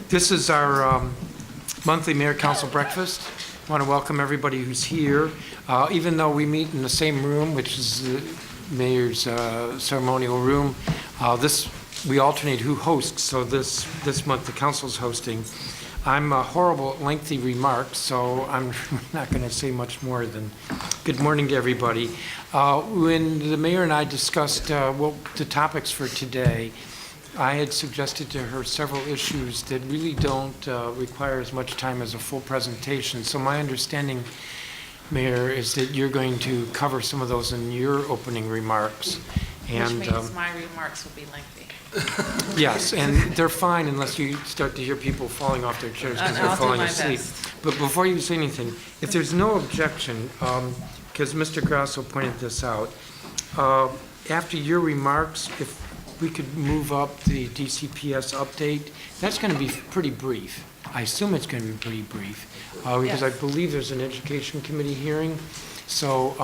This is our monthly Mayor Council breakfast. I want to welcome everybody who's here. Even though we meet in the same room, which is the Mayor's ceremonial room, we alternate who hosts. So this month the Council's hosting. I'm horrible at lengthy remarks, so I'm not going to say much more than good morning to everybody. When the Mayor and I discussed the topics for today, I had suggested to her several issues that really don't require as much time as a full presentation. So my understanding, Mayor, is that you're going to cover some of those in your opening remarks. And, which means my remarks will be lengthy. Yes, and they're fine unless you start to hear people falling off their chairs because they're falling asleep. But before you say anything, if there's no objection, because Mr. Grasso pointed this out, after your remarks, if we could move up the DCPS update, that's going to be pretty brief. I assume it's going to be pretty brief because I believe there's an Education Committee hearing. So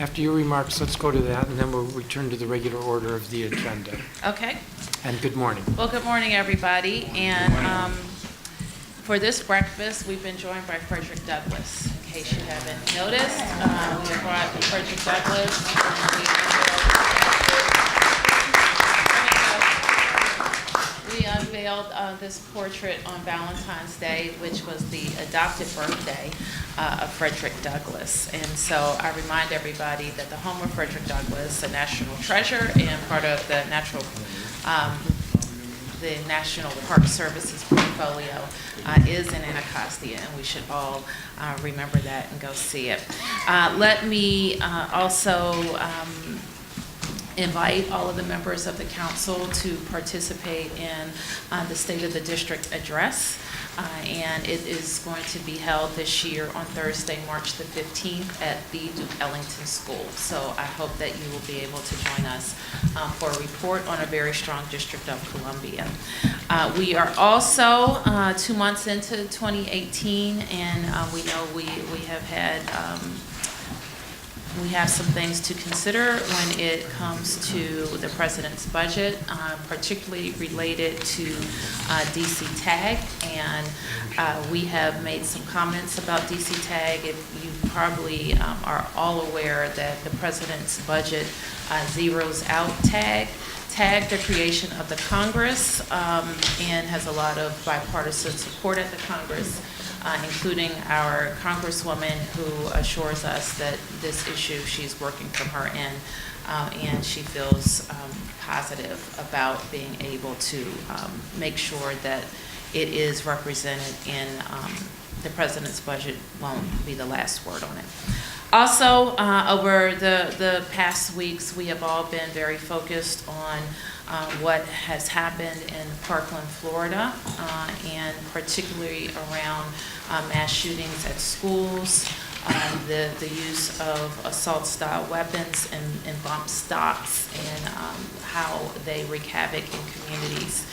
after your remarks, let's go to that, and then we'll return to the regular order of the agenda. Okay. And good morning. Well, good morning, everybody. And for this breakfast, we've been joined by Frederick Douglass. In case you haven't noticed, we brought Frederick Douglass. We unveiled this portrait on Valentine's Day, which was the adopted birthday of Frederick Douglass. And so I remind everybody that the home of Frederick Douglass, a national treasure and part of the National Park Services portfolio, is in Anacostia, and we should all remember that and go see it. Let me also invite all of the members of the council to participate in the State of the District address. And it is going to be held this year on Thursday, March the 15th at the Duke Ellington School. So I hope that you will be able to join us for a report on a very strong District of Columbia. We are also 2 months into 2018, and we know we have had we have some things to consider when it comes to the President's budget, particularly related to DC TAG, and we have made some comments about DC TAG. You probably are all aware that the President's budget zeroes out TAG, the creation of the Congress, and has a lot of bipartisan support at the Congress, including our Congresswoman, who assures us that this issue she's working from her end, and she feels positive about being able to make sure that it is represented in the President's budget. Won't be the last word on it. Also, over the past weeks, we have all been very focused on what has happened in Parkland, Florida, and particularly around mass shootings at schools, the use of assault-style weapons and bump stocks, and how they wreak havoc in communities.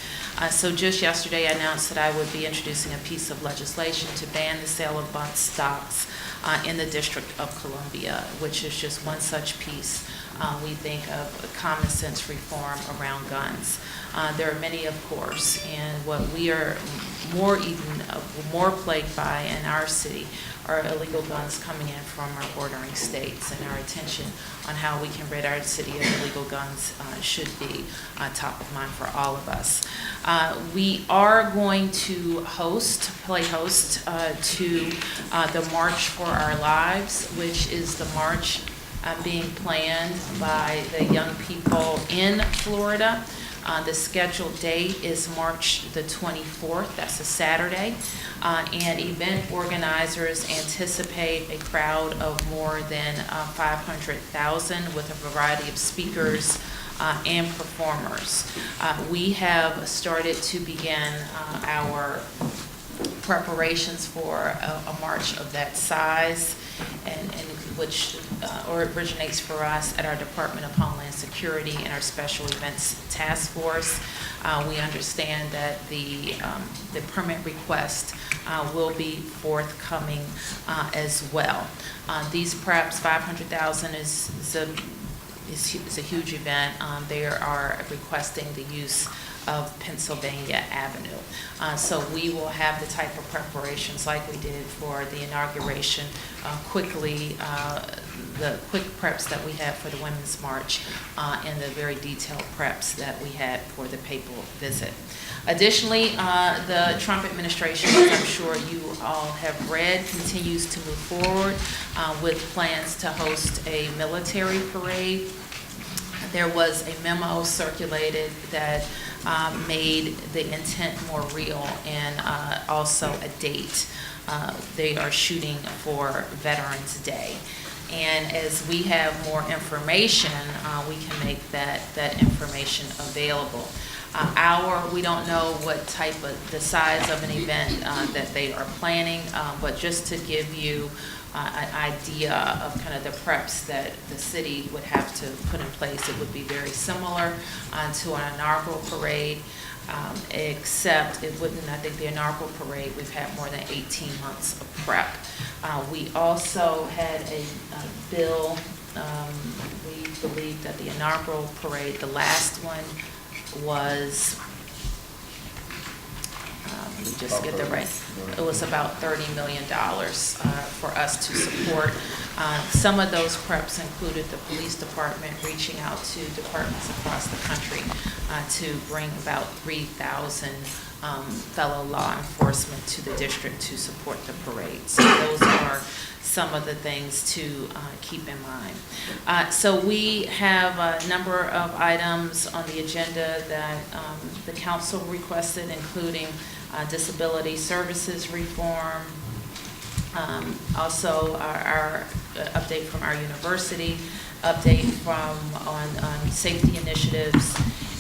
So just yesterday, I announced that I would be introducing a piece of legislation to ban the sale of bump stocks in the District of Columbia, which is just one such piece. We think of common sense reform around guns. There are many, of course, and what we are more plagued by in our city are illegal guns coming in from our bordering states, and our attention on how we can rid our city of illegal guns should be top of mind for all of us. We are going to play host to the March for Our Lives, which is the march being planned by the young people in Florida. The scheduled date is March the 24th, that's a Saturday, and event organizers anticipate a crowd of more than 500,000 with a variety of speakers and performers. We have started to begin our preparations for a march of that size, and which originates for us at our Department of Homeland Security and our Special Events Task Force. We understand that the permit request will be forthcoming as well. These perhaps 500,000 is a huge event. They are requesting the use of Pennsylvania Avenue. So we will have the type of preparations like we did for the inauguration, the quick preps that we had for the Women's March, and the very detailed preps that we had for the papal visit. Additionally, the Trump administration, as I'm sure you all have read, continues to move forward with plans to host a military parade. There was a memo circulated that made the intent more real, and also a date. They are shooting for Veterans Day. And as we have more information, we can make that information available. We don't know what type of, the size of an event that they are planning, but just to give you an idea of kind of the preps that the city would have to put in place, it would be very similar to an inaugural parade, except it wouldn't, I think the inaugural parade, we've had more than 18 months of prep. We also had a bill, we believe that the inaugural parade, the last one was, let me just get the right, it was about $30 million for us to support. Some of those preps included the police department reaching out to departments across the country to bring about 3,000 fellow law enforcement to the district to support the parade. So those are some of the things to keep in mind. So we have a number of items on the agenda that the council requested, including disability services reform, also our update from our university, update on safety initiatives,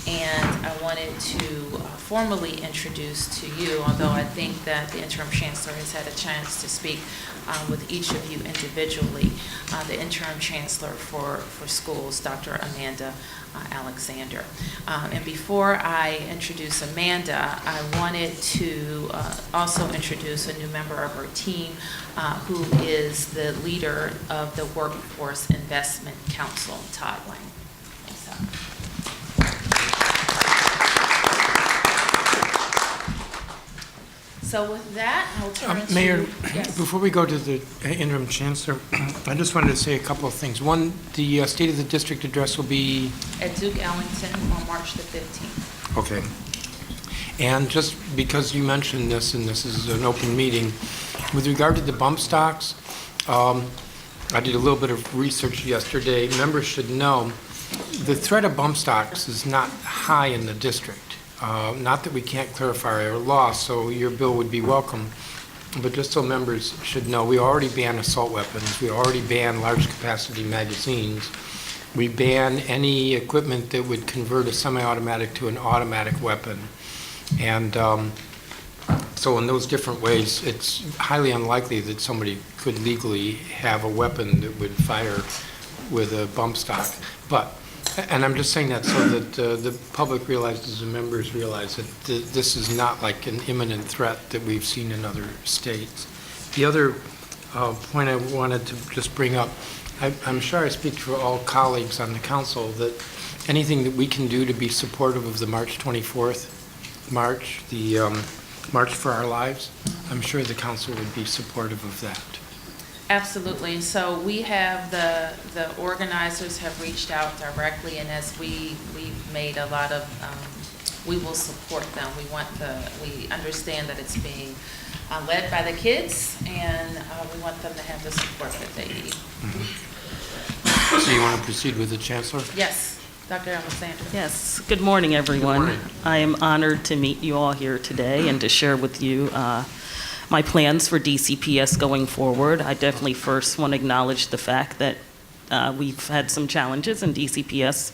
and I wanted to formally introduce to you, although I think that the Interim Chancellor has had a chance to speak with each of you individually, the Interim Chancellor for Schools, Dr. Amanda Alexander. And before I introduce Amanda, I wanted to also introduce a new member of our team who is the leader of the Workforce Investment Council, Todd Lang. Thanks, Todd. So with that, I'll turn to... Mayor, yes. Before we go to the Interim Chancellor, I just wanted to say a couple of things. One, the State of the District address will be... At Duke Ellington on March the 15th. Okay. And just because you mentioned this, and this is an open meeting, with regard to the bump stocks, I did a little bit of research yesterday. Members should know the threat of bump stocks is not high in the district. Not that we can't clarify our law, so your bill would be welcome. But just so members should know, we already ban assault weapons. We already ban large capacity magazines. We ban any equipment that would convert a semi-automatic to an automatic weapon. And so in those different ways, it's highly unlikely that somebody could legally have a weapon that would fire with a bump stock. And I'm just saying that so that the public realizes, the members realize that this is not like an imminent threat that we've seen in other states. The other point I wanted to just bring up, I'm sure I speak for all colleagues on the council, that anything that we can do to be supportive of the March 24th march, the March for Our Lives, I'm sure the council would be supportive of that. Absolutely. So we have the organizers have reached out directly, and as we've made a lot of, we will support them. We understand that it's being led by the kids, and we want them to have the support that they need. Mm-hmm. So you want to proceed with the Chancellor? Yes, Dr. Alexander. Yes. Good morning, everyone. Good morning. I am honored to meet you all here today and to share with you my plans for DCPS going forward. I definitely first want to acknowledge the fact that we've had some challenges in DCPS,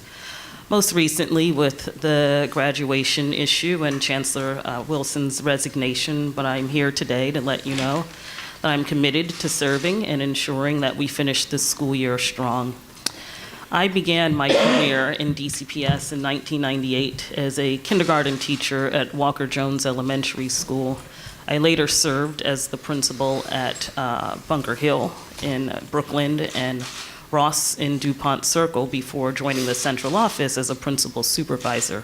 most recently with the graduation issue and Chancellor Wilson's resignation, but I'm here today to let you know that I'm committed to serving and ensuring that we finish this school year strong. I began my career in DCPS in 1998 as a kindergarten teacher at Walker Jones Elementary School. I later served as the principal at Bunker Hill in Brooklyn and Ross in DuPont Circle before joining the central office as a principal supervisor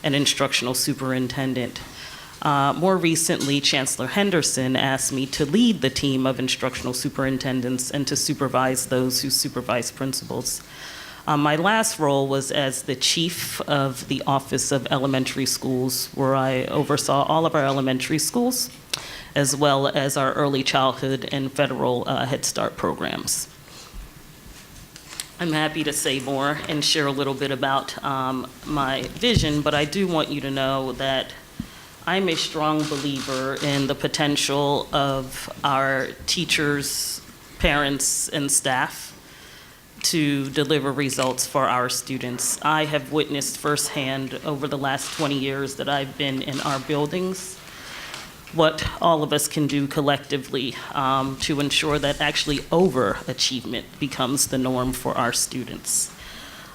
and instructional superintendent. More recently, Chancellor Henderson asked me to lead the team of instructional superintendents and to supervise those who supervise principals. My last role was as the chief of the Office of Elementary Schools, where I oversaw all of our elementary schools, as well as our early childhood and federal Head Start programs. I'm happy to say more and share a little bit about my vision, but I do want you to know that I'm a strong believer in the potential of our teachers, parents, and staff to deliver results for our students. I have witnessed firsthand over the last 20 years that I've been in our buildings what all of us can do collectively to ensure that actually overachievement becomes the norm for our students.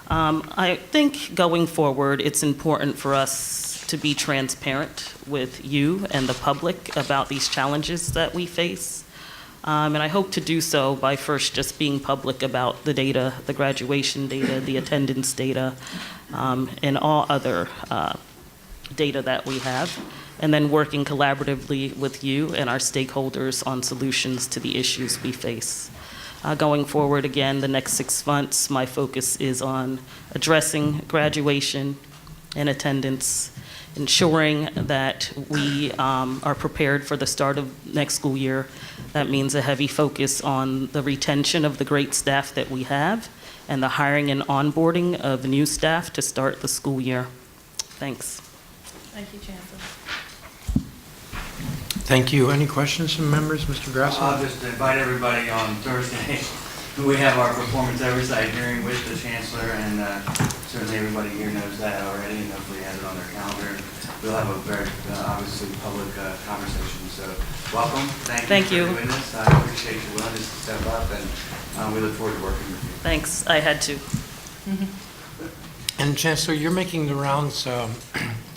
I think going forward, it's important for us to be transparent with you and the public about these challenges that we face. And I hope to do so by first just being public about the data, the graduation data, the attendance data, and all other data that we have, and then working collaboratively with you and our stakeholders on solutions to the issues we face. Going forward, again, the next 6 months, my focus is on addressing graduation and attendance, ensuring that we are prepared for the start of next school year. That means a heavy focus on the retention of the great staff that we have and the hiring and onboarding of new staff to start the school year. Thanks. Thank you, Chancellor. Thank you. Any questions from members? Mr. Grasso? I'll just invite everybody on Thursday. We have our performance oversight hearing with the Chancellor, and certainly everybody here knows that already, and hopefully has it on their calendar. We'll have a very, obviously, public conversation. So welcome. Thank you for doing this. I appreciate your willingness to step up, and we look forward to working with you. Thanks. I had to. And Chancellor, you're making the rounds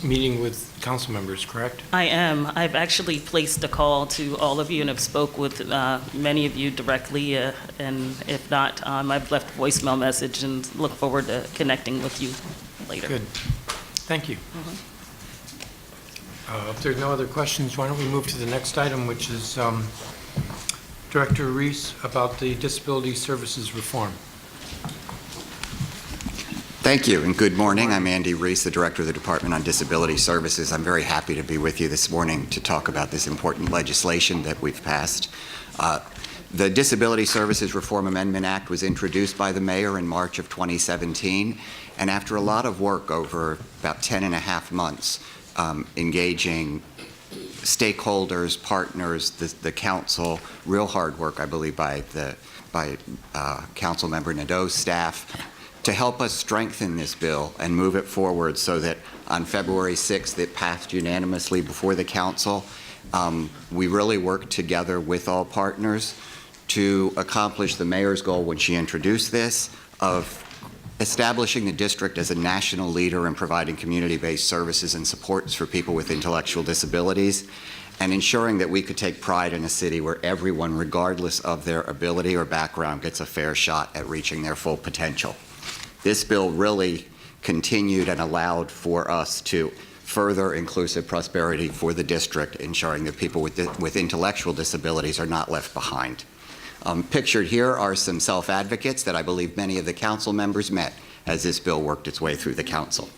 meeting with council members, correct? I am. I've actually placed a call to all of you and have spoke with many of you directly, and if not, I've left a voicemail message and look forward to connecting with you later. Good. Thank you. If there's no other questions, why don't we move to the next item, which is Director Reese about the Disability Services Reform. Thank you, and good morning. I'm Andy Reese, the Director of the Department on Disability Services. I'm very happy to be with you this morning to talk about this important legislation that we've passed. The Disability Services Reform Amendment Act was introduced by the Mayor in March of 2017, and after a lot of work over about 10 and a half months, engaging stakeholders, partners, the council, real hard work, I believe, by Council Member Nadeau's staff, to help us strengthen this bill and move it forward so that on February 6th it passed unanimously before the council. We really worked together with all partners to accomplish the mayor's goal when she introduced this of establishing the district as a national leader in providing community-based services and supports for people with intellectual disabilities, and ensuring that we could take pride in a city where everyone, regardless of their ability or background, gets a fair shot at reaching their full potential. This bill really continued and allowed for us to further inclusive prosperity for the district, ensuring that people with intellectual disabilities are not left behind. Pictured here are some self-advocates that I believe many of the council members met as this bill worked its way through the council.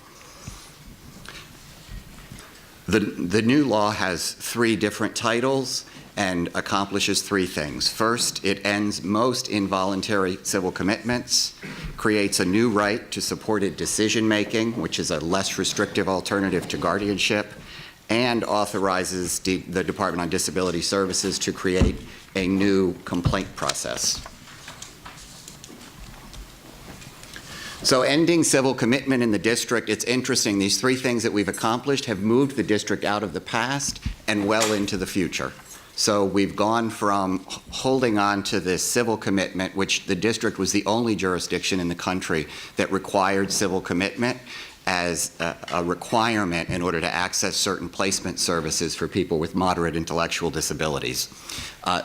The new law has 3 different titles and accomplishes 3 things. First, it ends most involuntary civil commitments, creates a new right to supported decision-making, which is a less restrictive alternative to guardianship, and authorizes the Department on Disability Services to create a new complaint process. So ending civil commitment in the district, it's interesting, these 3 things that we've accomplished have moved the district out of the past and well into the future. So we've gone from holding on to this civil commitment, which the district was the only jurisdiction in the country that required civil commitment as a requirement in order to access certain placement services for people with moderate intellectual disabilities.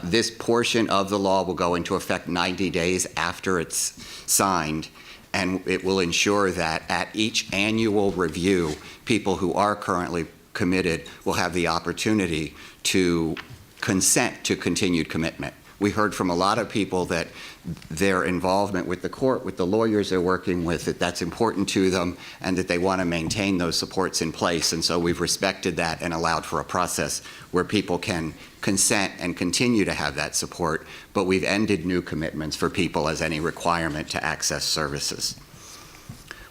This portion of the law will go into effect 90 days after it's signed, and it will ensure that at each annual review, people who are currently committed will have the opportunity to consent to continued commitment. We heard from a lot of people that their involvement with the court, with the lawyers they're working with, that that's important to them and that they want to maintain those supports in place. And so we've respected that and allowed for a process where people can consent and continue to have that support, but we've ended new commitments for people as any requirement to access services.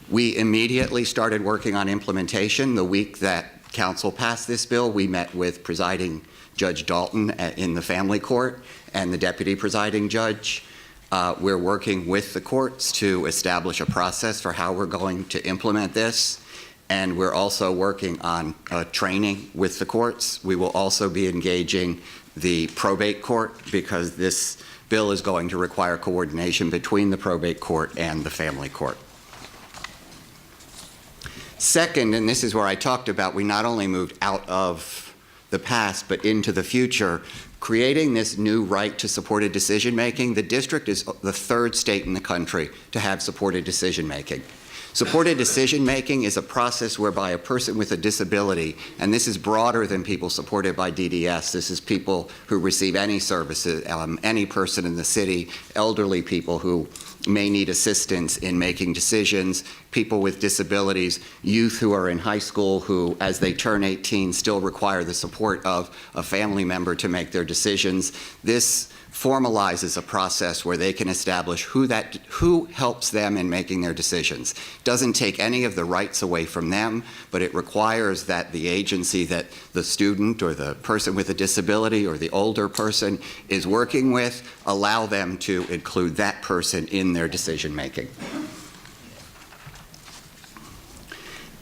We immediately started working on implementation. The week that Council passed this bill, we met with Presiding Judge Dalton in the family court and the deputy presiding judge. We're working with the courts to establish a process for how we're going to implement this. And we're also working on training with the courts. We will also be engaging the probate court because this bill is going to require coordination between the probate court and the family court. Second, and this is where I talked about, we not only moved out of the past but into the future, creating this new right to supported decision-making. The district is the third state in the country to have supported decision-making. Supported decision-making is a process whereby a person with a disability, and this is broader than people supported by DDS, this is people who receive any services, any person in the city, elderly people who may need assistance in making decisions, people with disabilities, youth who are in high school who, as they turn 18, still require the support of a family member to make their decisions. This formalizes a process where they can establish who helps them in making their decisions. Doesn't take any of the rights away from them, but it requires that the agency that the student or the person with a disability or the older person is working with allow them to include that person in their decision making.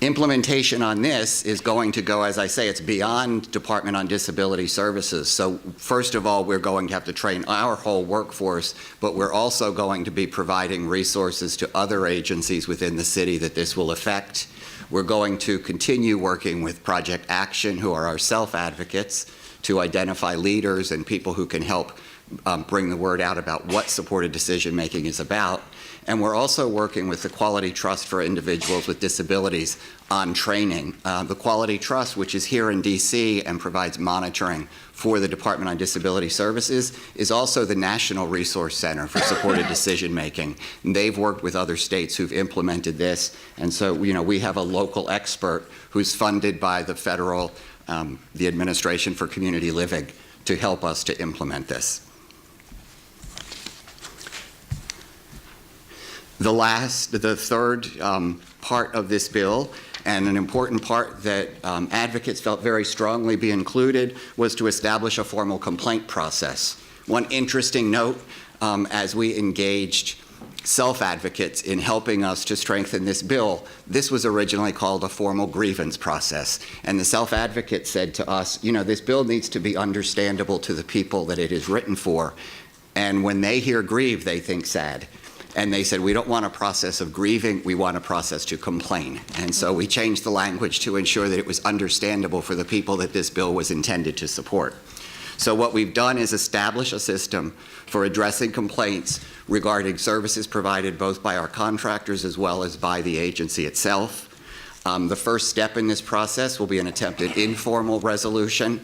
Implementation on this is going to go, as I say, it's beyond Department on Disability Services. So first of all, we're going to have to train our whole workforce, but we're also going to be providing resources to other agencies within the city that this will affect. We're going to continue working with Project Action, who are our self-advocates, to identify leaders and people who can help bring the word out about what supported decision-making is about. And we're also working with the Quality Trust for Individuals with Disabilities on training. The Quality Trust, which is here in DC and provides monitoring for the Department on Disability Services, is also the National Resource Center for Supported Decision Making. And they've worked with other states who've implemented this. And so, we have a local expert who's funded by the federal, the Administration for Community Living to help us to implement this. The third part of this bill, and an important part that advocates felt very strongly be included, was to establish a formal complaint process. One interesting note, as we engaged self-advocates in helping us to strengthen this bill, this was originally called a formal grievance process. And the self-advocate said to us, this bill needs to be understandable to the people that it is written for. And when they hear grieve, they think sad. And they said, we don't want a process of grieving, we want a process to complain. And so we changed the language to ensure that it was understandable for the people that this bill was intended to support. So what we've done is establish a system for addressing complaints regarding services provided both by our contractors as well as by the agency itself. The first step in this process will be an attempted informal resolution.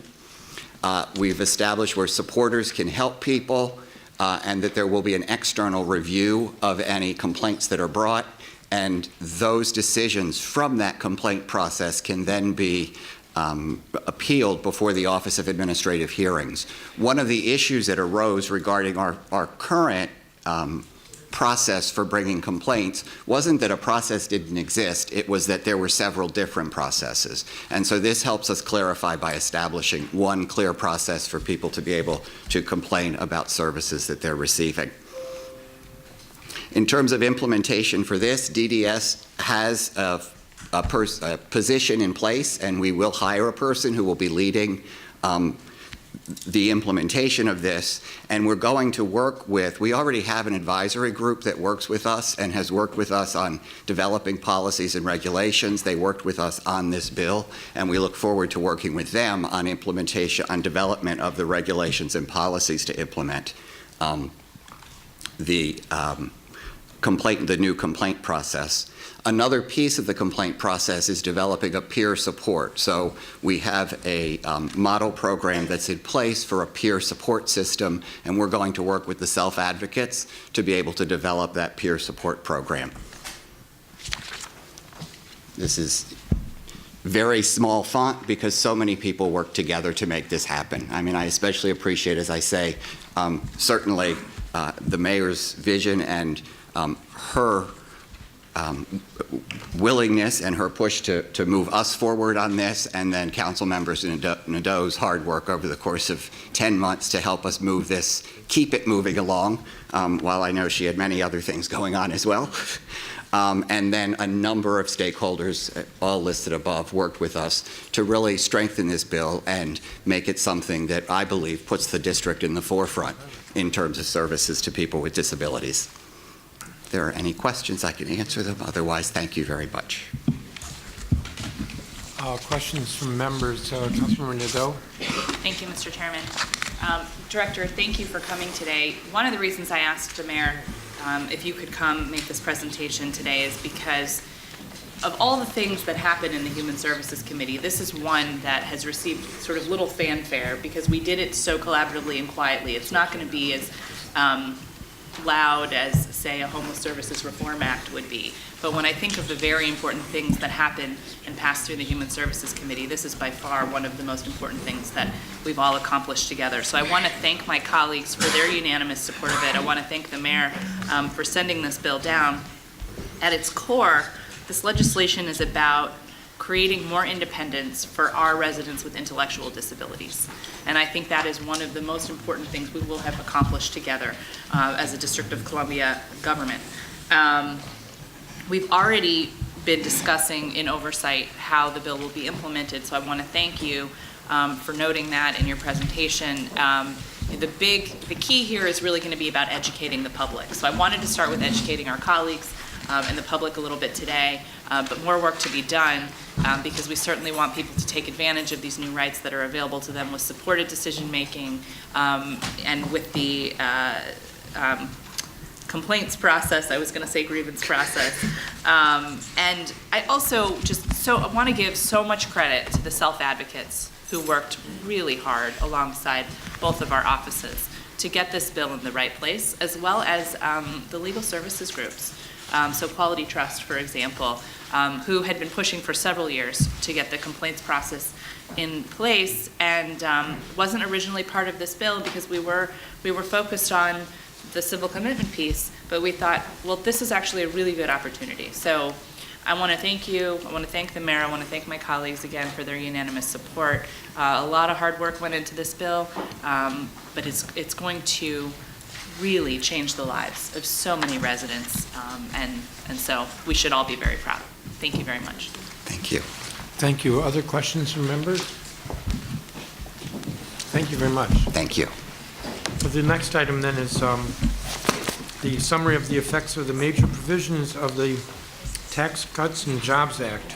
We've established where supporters can help people, and that there will be an external review of any complaints that are brought, and those decisions from that complaint process can then be appealed before the Office of Administrative Hearings. One of the issues that arose regarding our current process for bringing complaints wasn't that a process didn't exist, it was that there were several different processes. And so this helps us clarify by establishing one clear process for people to be able to complain about services that they're receiving. In terms of implementation for this, DDS has a position in place, and we will hire a person who will be leading the implementation of this, and we're going to work with, we already have an advisory group that works with us and has worked with us on developing policies and regulations. They worked with us on this bill, and we look forward to working with them on implementation, on development of the regulations and policies to implement the the new complaint process. Another piece of the complaint process is developing a peer support. So we have a model program that's in place for a peer support system, and we're going to work with the self-advocates to be able to develop that peer support program. This is very small font because so many people work together to make this happen. I mean, I especially appreciate, as I say, certainly the mayor's vision and her willingness and her push to move us forward on this, and then council members Nadeau's hard work over the course of 10 months to help us move this, keep it moving along, while I know she had many other things going on as well. And then a number of stakeholders, all listed above, worked with us to really strengthen this bill and make it something that I believe puts the district in the forefront in terms of services to people with disabilities. If there are any questions, I can answer them. Otherwise, thank you very much. Questions from members. Councilmember Nadeau. Thank you, Mr. Chairman. Director, thank you for coming today. One of the reasons I asked the mayor if you could come make this presentation today is because of all the things that happen in the Human Services Committee, this is one that has received sort of little fanfare because we did it so collaboratively and quietly. It's not going to be as loud as, say, a Homeless Services Reform Act would be. But when I think of the very important things that happen and pass through the Human Services Committee, this is by far one of the most important things that we've all accomplished together. So I want to thank my colleagues for their unanimous support of it. I want to thank the mayor for sending this bill down. At its core, this legislation is about creating more independence for our residents with intellectual disabilities. And I think that is one of the most important things we will have accomplished together as a District of Columbia government. We've already been discussing in oversight how the bill will be implemented, so I want to thank you for noting that in your presentation. The key here is really going to be about educating the public. So I wanted to start with educating our colleagues and the public a little bit today, but more work to be done because we certainly want people to take advantage of these new rights that are available to them with supported decision making and with the complaints process. I was going to say grievance process. And I also I want to give so much credit to the self-advocates who worked really hard alongside both of our offices to get this bill in the right place, as well as the legal services groups. So Quality Trust, for example, who had been pushing for several years to get the complaints process in place and wasn't originally part of this bill because we were focused on the civil commitment piece, but we thought, well, this is actually a really good opportunity. So I want to thank you. I want to thank the mayor. I want to thank my colleagues again for their unanimous support. A lot of hard work went into this bill, but it's going to really change the lives of so many residents, and so we should all be very proud. Thank you very much. Thank you. Thank you. Other questions from members? Thank you very much. Thank you. The next item then is the summary of the effects of the major provisions of the Tax Cuts and Jobs Act.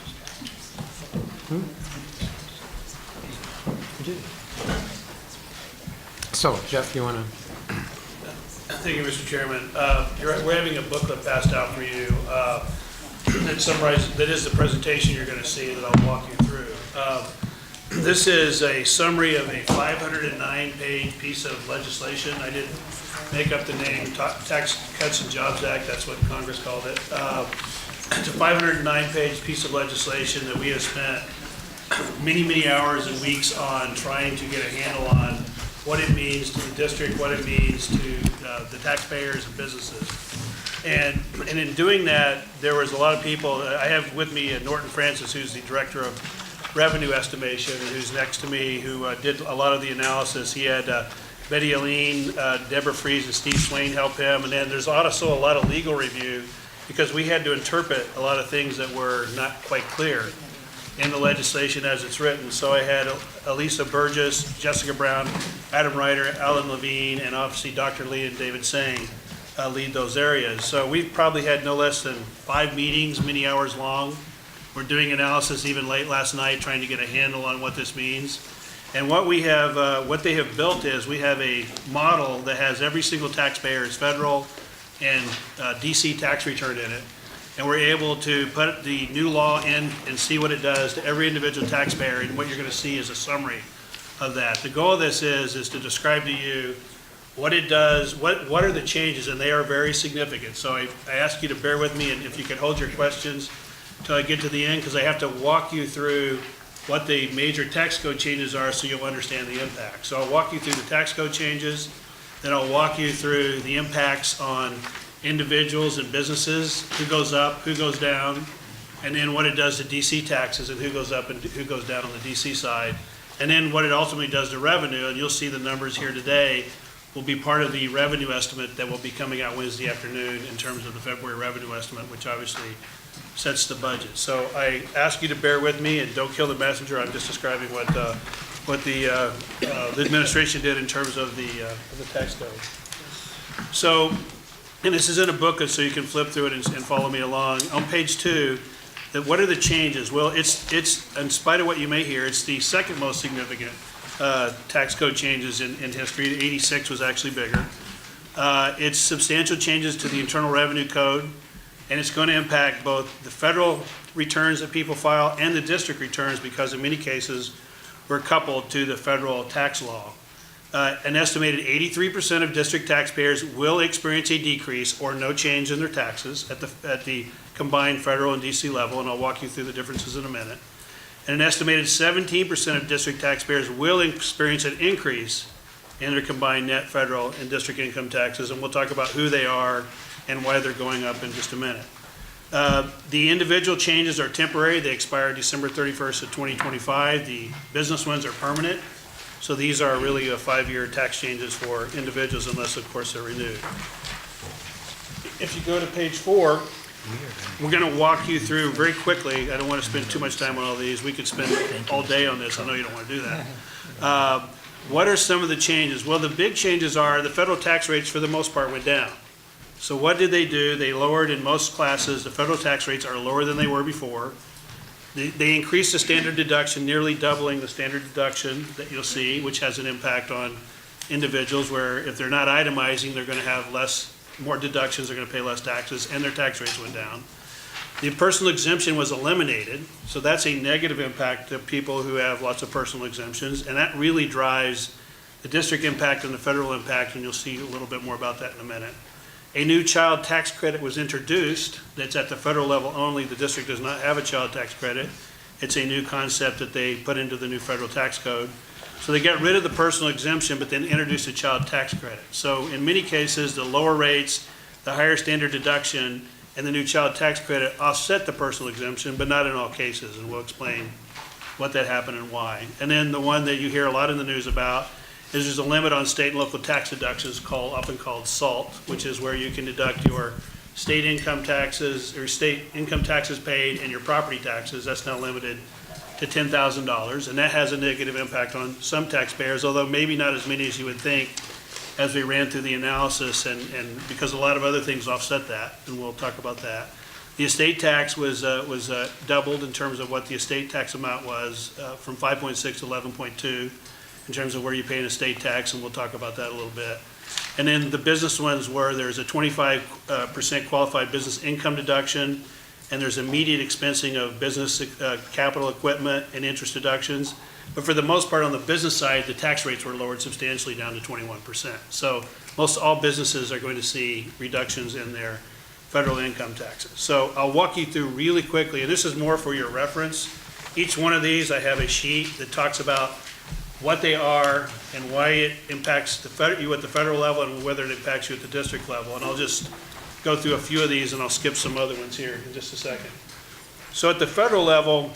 So, Jeff, you want to? Thank you, Mr. Chairman. We're having a booklet passed out for you that summarizes, that is the presentation you're going to see that I'll walk you through. This is a summary of a 509-page piece of legislation. I didn't make up the name, Tax Cuts and Jobs Act, that's what Congress called it. It's a 509-page piece of legislation that we have spent many, many hours and weeks on trying to get a handle on what it means to the district, what it means to the taxpayers and businesses. And in doing that, there was a lot of people. I have with me Norton Francis, who's the Director of Revenue Estimation, and who's next to me, who did a lot of the analysis. He had Betty Aline, Deborah Fries, and Steve Swain help him. And then there's also a lot of legal review because we had to interpret a lot of things that were not quite clear in the legislation as it's written. So I had Elisa Burgess, Jessica Brown, Adam Ryder, Alan Levine, and obviously Dr. Lee and David Sang lead those areas. So we've probably had no less than 5 meetings, many hours long. We're doing analysis even late last night, trying to get a handle on what this means. And what we have, what they have built is we have a model that has every single taxpayer, federal, and DC tax return in it. And we're able to put the new law in and see what it does to every individual taxpayer, and what you're going to see is a summary of that. The goal of this is to describe to you what it does, what are the changes, and they are very significant. So I ask you to bear with me, and if you could hold your questions until I get to the end, because I have to walk you through what the major tax code changes are so you'll understand the impact. So I'll walk you through the tax code changes, then I'll walk you through the impacts on individuals and businesses, who goes up, who goes down, and then what it does to DC taxes and who goes up and who goes down on the DC side. And then what it ultimately does to revenue, and you'll see the numbers here today, will be part of the revenue estimate that will be coming out Wednesday afternoon in terms of the February revenue estimate, which obviously sets the budget. So I ask you to bear with me and don't kill the messenger. I'm just describing what the administration did in terms of the tax code. So, and this is in a booklet, so you can flip through it and follow me along. On page 2, what are the changes? Well, it's in spite of what you may hear, it's the second most significant tax code changes in history. 86 was actually bigger. It's substantial changes to the Internal Revenue Code, and it's going to impact both the federal returns that people file and the district returns, because in many cases we're coupled to the federal tax law. An estimated 83% of district taxpayers will experience a decrease or no change in their taxes at the combined federal and DC level, and I'll walk you through the differences in a minute. And an estimated 17% of district taxpayers will experience an increase in their combined net federal and district income taxes, and we'll talk about who they are and why they're going up in just a minute. The individual changes are temporary. They expire December 31st of 2025. The business ones are permanent. So these are really 5-year tax changes for individuals, unless, of course, they're renewed. If you go to page 4, we're going to walk you through very quickly. I don't want to spend too much time on all these. We could spend all day on this. I know you don't want to do that. What are some of the changes? Well, the big changes are the federal tax rates, for the most part, went down. So what did they do? They lowered, in most classes, the federal tax rates are lower than they were before. They increased the standard deduction, nearly doubling the standard deduction that you'll see, which has an impact on individuals, where if they're not itemizing, they're going to have more deductions, they're going to pay less taxes, and their tax rates went down. The personal exemption was eliminated, so that's a negative impact to people who have lots of personal exemptions, and that really drives the district impact and the federal impact, and you'll see a little bit more about that in a minute. A new child tax credit was introduced that's at the federal level only. The district does not have a child tax credit. It's a new concept that they put into the new federal tax code. So they got rid of the personal exemption, but then introduced a child tax credit. So in many cases, the lower rates, the higher standard deduction, and the new child tax credit offset the personal exemption, but not in all cases, and we'll explain what that happened and why. And then the one that you hear a lot in the news about is there's a limit on state and local tax deductions, often called SALT, which is where you can deduct your state income taxes, or state income taxes paid, and your property taxes. That's now limited to $10,000, and that has a negative impact on some taxpayers, although maybe not as many as you would think, as we ran through the analysis, and because a lot of other things offset that, and we'll talk about that. The estate tax was doubled in terms of what the estate tax amount was, from 5.6 to 11.2 in terms of where you pay an estate tax, and we'll talk about that a little bit. And then the business ones were, there's a 25% qualified business income deduction, and there's immediate expensing of business capital equipment and interest deductions. But for the most part, on the business side, the tax rates were lowered substantially down to 21%. So most all businesses are going to see reductions in their federal income taxes. So I'll walk you through really quickly, and this is more for your reference. Each one of these, I have a sheet that talks about what they are and why it impacts you at the federal level and whether it impacts you at the district level. And I'll just go through a few of these, and I'll skip some other ones here in just a second. So at the federal level,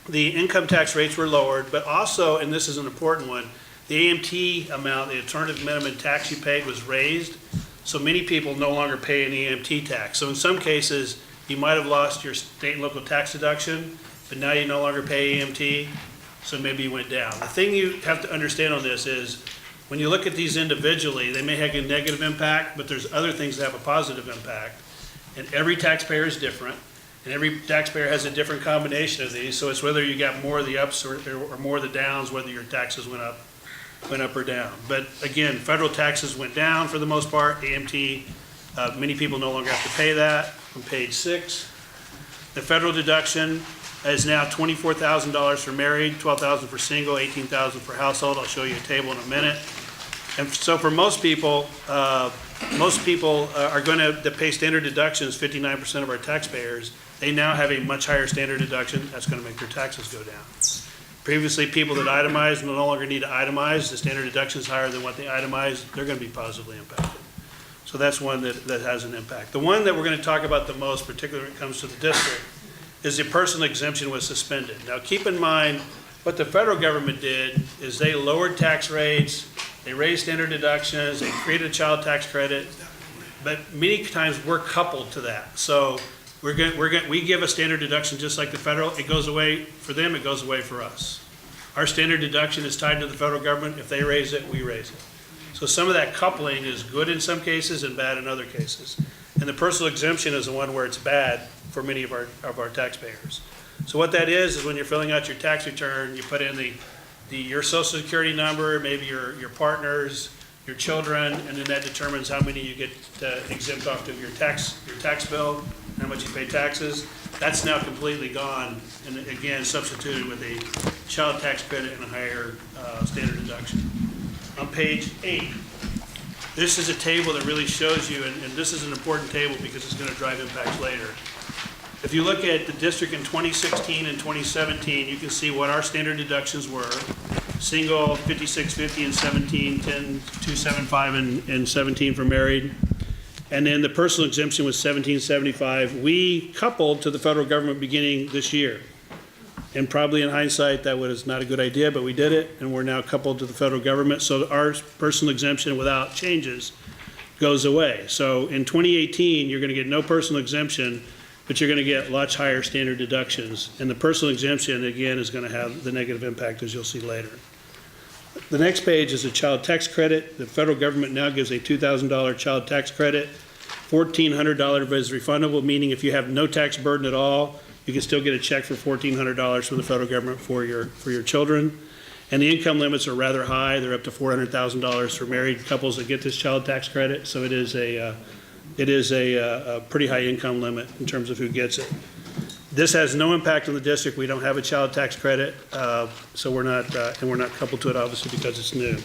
the income tax rates were lowered, but also, and this is an important one, the AMT amount, the alternative minimum tax you paid, was raised. So many people no longer pay an AMT tax. So in some cases, you might have lost your state and local tax deduction, but now you no longer pay AMT, so maybe you went down. The thing you have to understand on this is, when you look at these individually, they may have a negative impact, but there's other things that have a positive impact. And every taxpayer is different, and every taxpayer has a different combination of these, so it's whether you got more of the ups or more of the downs, whether your taxes went up or down. But again, federal taxes went down for the most part. AMT Many people no longer have to pay that on page 6. The federal deduction is now $24,000 for married, $12,000 for single, $18,000 for household. I'll show you a table in a minute. And so for most people are going to pay standard deductions, 59% of our taxpayers. They now have a much higher standard deduction. That's going to make their taxes go down. Previously, people that itemized no longer need to itemize. The standard deduction is higher than what they itemized. They're going to be positively impacted. So that's one that has an impact. The one that we're going to talk about the most, particularly when it comes to the district, is the personal exemption was suspended. Now, keep in mind, what the federal government did is they lowered tax rates, they raised standard deductions, they created a child tax credit, but many times we're coupled to that. So we give a standard deduction just like the federal. It goes away for them, it goes away for us. Our standard deduction is tied to the federal government. If they raise it, we raise it. So some of that coupling is good in some cases and bad in other cases. And the personal exemption is the one where it's bad for many of our taxpayers. So what that is when you're filling out your tax return, you put in your social security number, maybe your partner's, your children, and then that determines how many you get exempt off of your tax bill, how much you pay taxes. That's now completely gone, and again, substituted with a child tax credit and a higher standard deduction. On page 8, this is a table that really shows you, and this is an important table because it's going to drive impacts later. If you look at the district in 2016 and 2017, you can see what our standard deductions were. Single, 5650 and 17, 10, 275 and 17 for married. And then the personal exemption was 1775. We coupled to the federal government beginning this year. And probably in hindsight, that was not a good idea, but we did it, and we're now coupled to the federal government. So our personal exemption without changes goes away. So in 2018, you're going to get no personal exemption, but you're going to get much higher standard deductions. And the personal exemption, again, is going to have the negative impact, as you'll see later. The next page is a child tax credit. The federal government now gives a $2,000 child tax credit. $1,400 is refundable, meaning if you have no tax burden at all, you can still get a check for $1,400 from the federal government for your children. And the income limits are rather high. They're up to $400,000 for married couples that get this child tax credit. So it is a pretty high income limit in terms of who gets it. This has no impact on the district. We don't have a child tax credit, so we're not coupled to it, obviously, because it's new.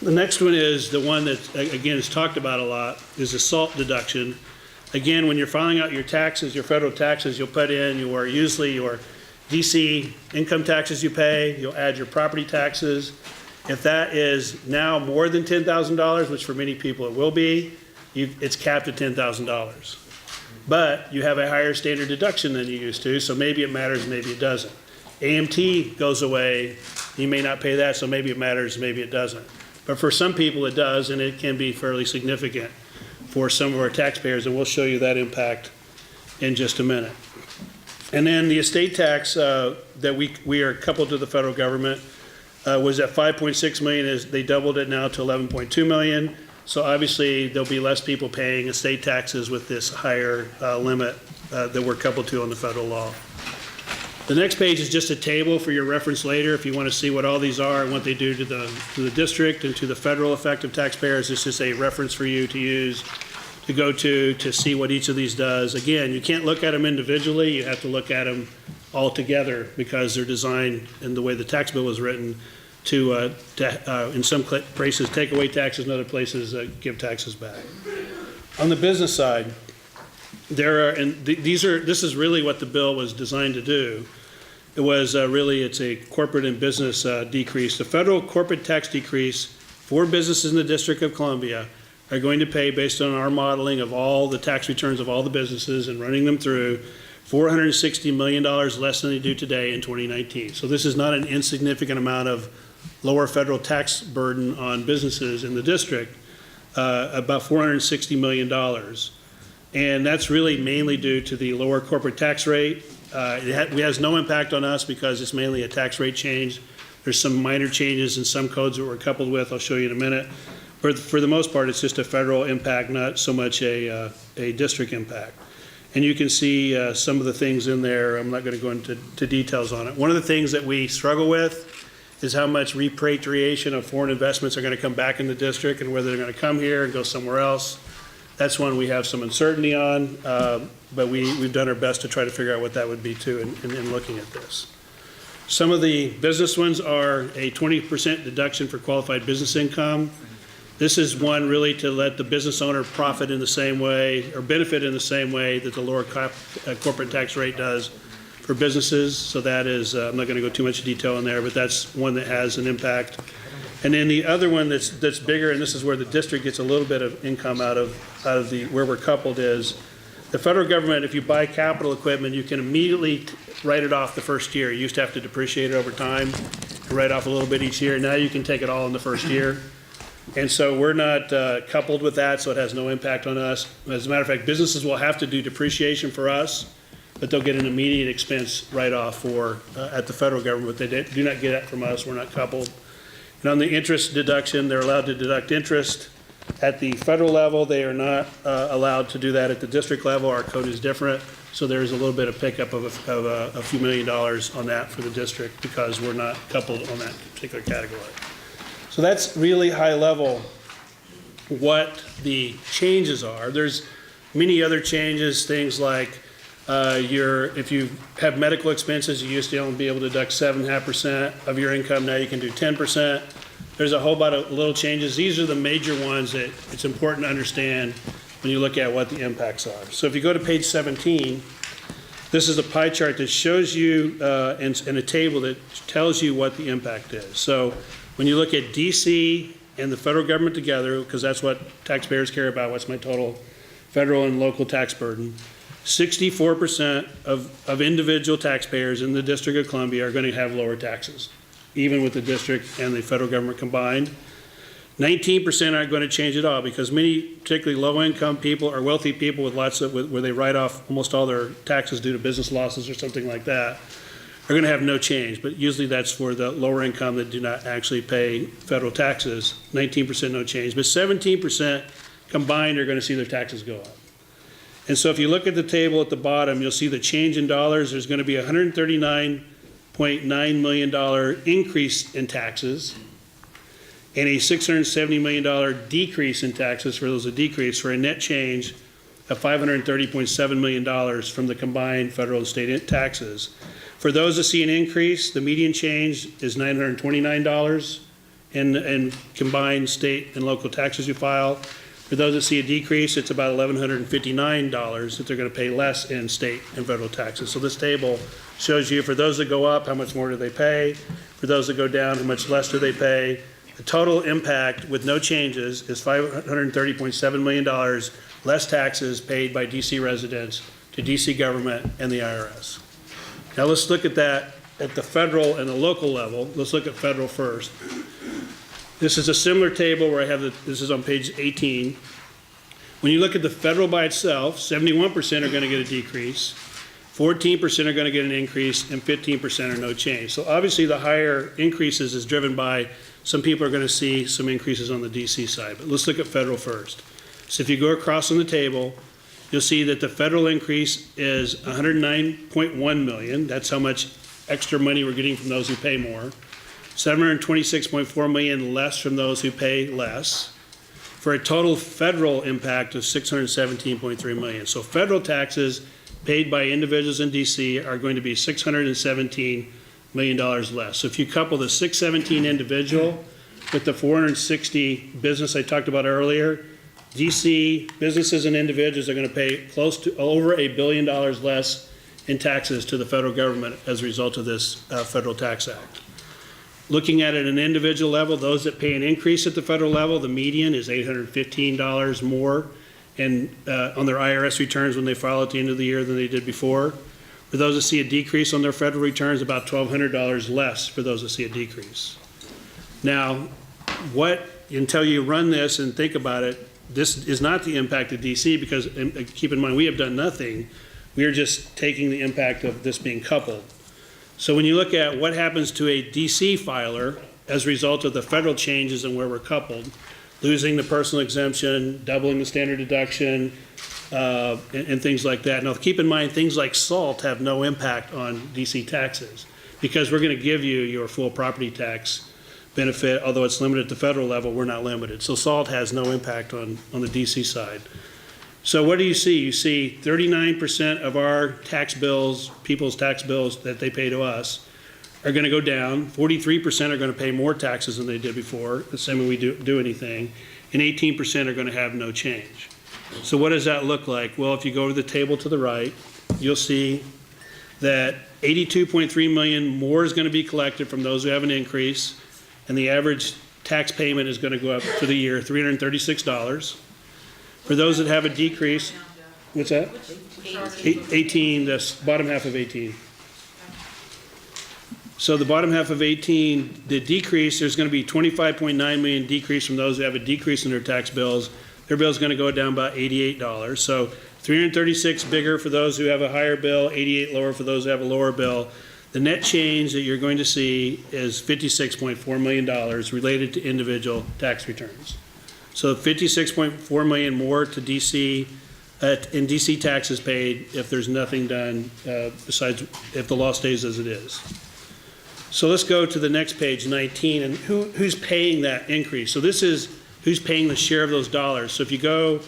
The next one is the one that, again, is talked about a lot, is the SALT deduction. Again, when you're filing out your taxes, your federal taxes, you'll put in usually your DC income taxes you pay, you'll add your property taxes. If that is now more than $10,000, which for many people it will be, it's capped at $10,000. But you have a higher standard deduction than you used to, so maybe it matters, maybe it doesn't. AMT goes away, you may not pay that, so maybe it matters, maybe it doesn't. But for some people it does, and it can be fairly significant for some of our taxpayers, and we'll show you that impact in just a minute. And then the estate tax that we are coupled to the federal government was at $5.6 million. They doubled it now to $11.2 million. So obviously there'll be less people paying estate taxes with this higher limit that we're coupled to on the federal law. The next page is just a table for your reference later if you want to see what all these are and what they do to the district and to the federal effective taxpayers. This is a reference for you to use to go to see what each of these does. Again, you can't look at them individually. You have to look at them all together because they're designed in the way the tax bill was written to in some places take away taxes, in other places give taxes back. On the business side, this is really what the bill was designed to do. It was it's a corporate and business decrease. The federal corporate tax decrease for businesses in the District of Columbia are going to pay, based on our modeling of all the tax returns of all the businesses and running them through, $460 million less than they do today in 2019. So this is not an insignificant amount of lower federal tax burden on businesses in the district, about $460 million. And that's really mainly due to the lower corporate tax rate. It has no impact on us because it's mainly a tax rate change. There's some minor changes in some codes that we're coupled with. I'll show you in a minute. But for the most part, it's just a federal impact, not so much a district impact. And you can see some of the things in there. I'm not going to go into details on it. One of the things that we struggle with is how much repatriation of foreign investments are going to come back in the district and whether they're going to come here and go somewhere else. That's one we have some uncertainty on, but we've done our best to try to figure out what that would be too in looking at this. Some of the business ones are a 20% deduction for qualified business income. This is one really to let the business owner profit in the same way or benefit in the same way that the lower corporate tax rate does for businesses. So that is, I'm not going to go too much detail in there, but that's one that has an impact. And then the other one that's bigger, and this is where the district gets a little bit of income out of the where we're coupled, is the federal government. If you buy capital equipment, you can immediately write it off the first year. You used to have to depreciate it over time and write off a little bit each year. Now you can take it all in the first year. And so we're not coupled with that, so it has no impact on us. As a matter of fact, businesses will have to do depreciation for us, but they'll get an immediate expense write-off for at the federal government. They do not get that from us. We're not coupled. And on the interest deduction, they're allowed to deduct interest at the federal level. They are not allowed to do that at the district level. Our code is different, so there's a little bit of pickup of a few $1 million on that for the district because we're not coupled on that particular category. So that's really high level what the changes are. There's many other changes, things like if you have medical expenses, you used to only be able to deduct 7.5% of your income. Now you can do 10%. There's a whole lot of little changes. These are the major ones that it's important to understand when you look at what the impacts are. So if you go to page 17, this is a pie chart that shows you and a table that tells you what the impact is. So when you look at DC and the federal government together, because that's what taxpayers care about, what's my total federal and local tax burden, 64% of individual taxpayers in the District of Columbia are going to have lower taxes, even with the district and the federal government combined. 19% aren't going to change at all because many, particularly low-income people or wealthy people with where they write off almost all their taxes due to business losses or something like that, are going to have no change. But usually that's for the lower income that do not actually pay federal taxes. 19% no change, but 17% combined are going to see their taxes go up. And so if you look at the table at the bottom, you'll see the change in dollars. There's going to be a $139.9 million increase in taxes and a $670 million decrease in taxes for those that decrease, for a net change of $530.7 million from the combined federal and state taxes. For those that see an increase, the median change is $929 in combined state and local taxes you file. For those that see a decrease, it's about $1,159 that they're going to pay less in state and federal taxes. So this table shows you for those that go up, how much more do they pay? For those that go down, how much less do they pay? The total impact with no changes is $530.7 million less taxes paid by DC residents to DC government and the IRS. Now let's look at that at the federal and the local level. Let's look at federal first. This is a similar table where I have this is on page 18. When you look at the federal by itself, 71% are going to get a decrease, 14% are going to get an increase, and 15% are no change. So obviously the higher increases is driven by some people are going to see some increases on the DC side. But let's look at federal first. So if you go across on the table, you'll see that the federal increase is $109.1 million. That's how much extra money we're getting from those who pay more. $726.4 million less from those who pay less, for a total federal impact of $617.3 million. So federal taxes paid by individuals in DC are going to be $617 million less. So if you couple the 617 individual with the 460 business I talked about earlier, DC businesses and individuals are going to pay close to over $1 billion less in taxes to the federal government as a result of this Federal Tax Act. Looking at it at an individual level, those that pay an increase at the federal level, the median is $815 more and on their IRS returns when they file at the end of the year than they did before. For those that see a decrease on their federal returns, about $1,200 less for those that see a decrease. Now, until you run this and think about it, this is not the impact of DC because, keep in mind, we have done nothing. We are just taking the impact of this being coupled. So when you look at what happens to a DC filer as a result of the federal changes and where we're coupled, losing the personal exemption, doubling the standard deduction, and things like that. Now keep in mind, things like SALT have no impact on DC taxes because we're going to give you your full property tax benefit, although it's limited at the federal level, we're not limited. So SALT has no impact on the DC side. So what do you see? You see 39% of our tax bills, people's tax bills that they pay to us, are going to go down. 43% are going to pay more taxes than they did before, assuming we do anything, and 18% are going to have no change. So what does that look like? Well, if you go to the table to the right, you'll see that 82.3 million more is going to be collected from those who have an increase, and the average tax payment is going to go up for the year $336. For those that have a decrease, what's that? 18, the bottom half of 18. So the bottom half of 18, the decrease, there's going to be 25.9 million decrease from those who have a decrease in their tax bills. Their bill's going to go down about $88. So 336 bigger for those who have a higher bill, 88 lower for those who have a lower bill. The net change that you're going to see is $56.4 million related to individual tax returns. So 56.4 million more to DC, in DC taxes paid if there's nothing done besides if the law stays as it is. So let's go to the next page, 19, and who's paying that increase? So this is who's paying the share of those dollars. So if you go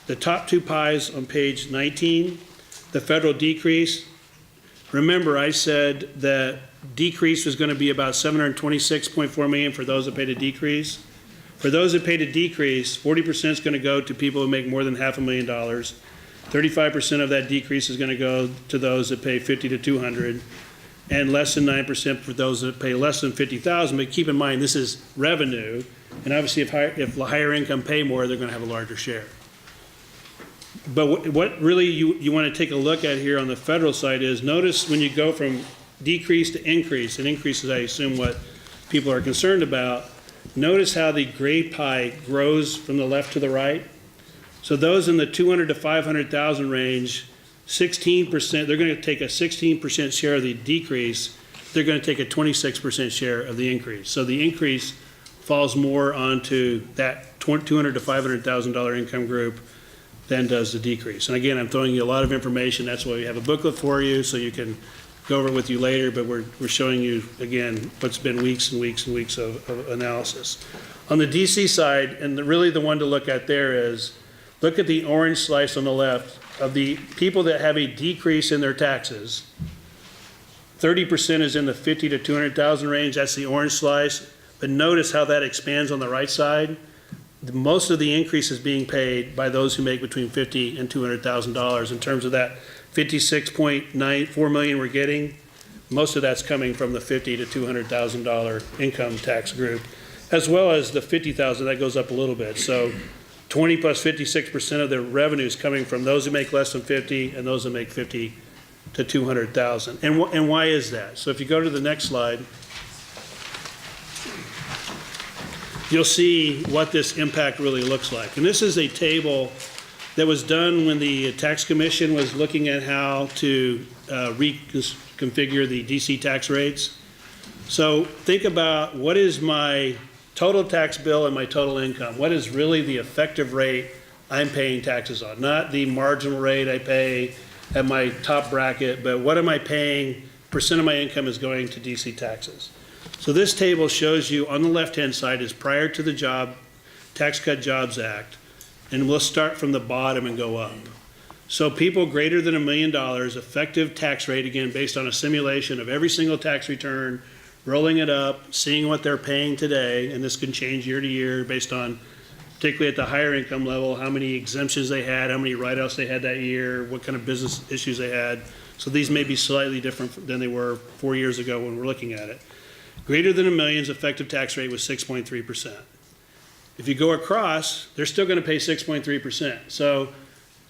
the top two pies on page 19, the federal decrease, remember I said that decrease was going to be about $726.4 million for those that paid a decrease. For those that paid a decrease, 40% is going to go to people who make more than $500,000. 35% of that decrease is going to go to those that pay $50,000 to $200,000. And less than 9% for those that pay less than $50,000. But keep in mind, this is revenue, and obviously if higher income pay more, they're going to have a larger share. But what really you want to take a look at here on the federal side is, notice when you go from decrease to increase, and increase is, I assume, what people are concerned about, notice how the gray pie grows from the left to the right. So those in the 200 to 500,000 range, 16%, they're going to take a 16% share of the decrease. They're going to take a 26% share of the increase. So the increase falls more onto that $200 to $500,000 income group than does the decrease. And again, I'm throwing you a lot of information. That's why we have a booklet for you, so you can go over it with you later. But we're showing you, again, what's been weeks and weeks and weeks of analysis. On the DC side, and really the one to look at there is, look at the orange slice on the left. Of the people that have a decrease in their taxes, 30% is in the 50 to 200,000 range. That's the orange slice. But notice how that expands on the right side. Most of the increase is being paid by those who make between $50,000 and $200,000. In terms of that 56.94 million we're getting, most of that's coming from the $50,000 to $200,000 income tax group, as well as the $50,000 that goes up a little bit. So 20 plus 56% of the revenue is coming from those who make less than 50 and those that make 50 to 200,000. And why is that? So if you go to the next slide, you'll see what this impact really looks like. And this is a table that was done when the Tax Commission was looking at how to reconfigure the DC tax rates. So think about, what is my total tax bill and my total income? What is really the effective rate I'm paying taxes on? Not the marginal rate I pay at my top bracket, but what am I paying, percent of my income is going to DC taxes. So this table shows you, on the left-hand side is prior to the Tax Cut Jobs Act, and we'll start from the bottom and go up. So people greater than $1 million, effective tax rate, again, based on a simulation of every single tax return, rolling it up, seeing what they're paying today, and this can change year to year based on, particularly at the higher income level, how many exemptions they had, how many write-offs they had that year, what kind of business issues they had. So these may be slightly different than they were 4 years ago when we're looking at it. Greater than $1 million's effective tax rate was 6.3%. If you go across, they're still going to pay 6.3%. So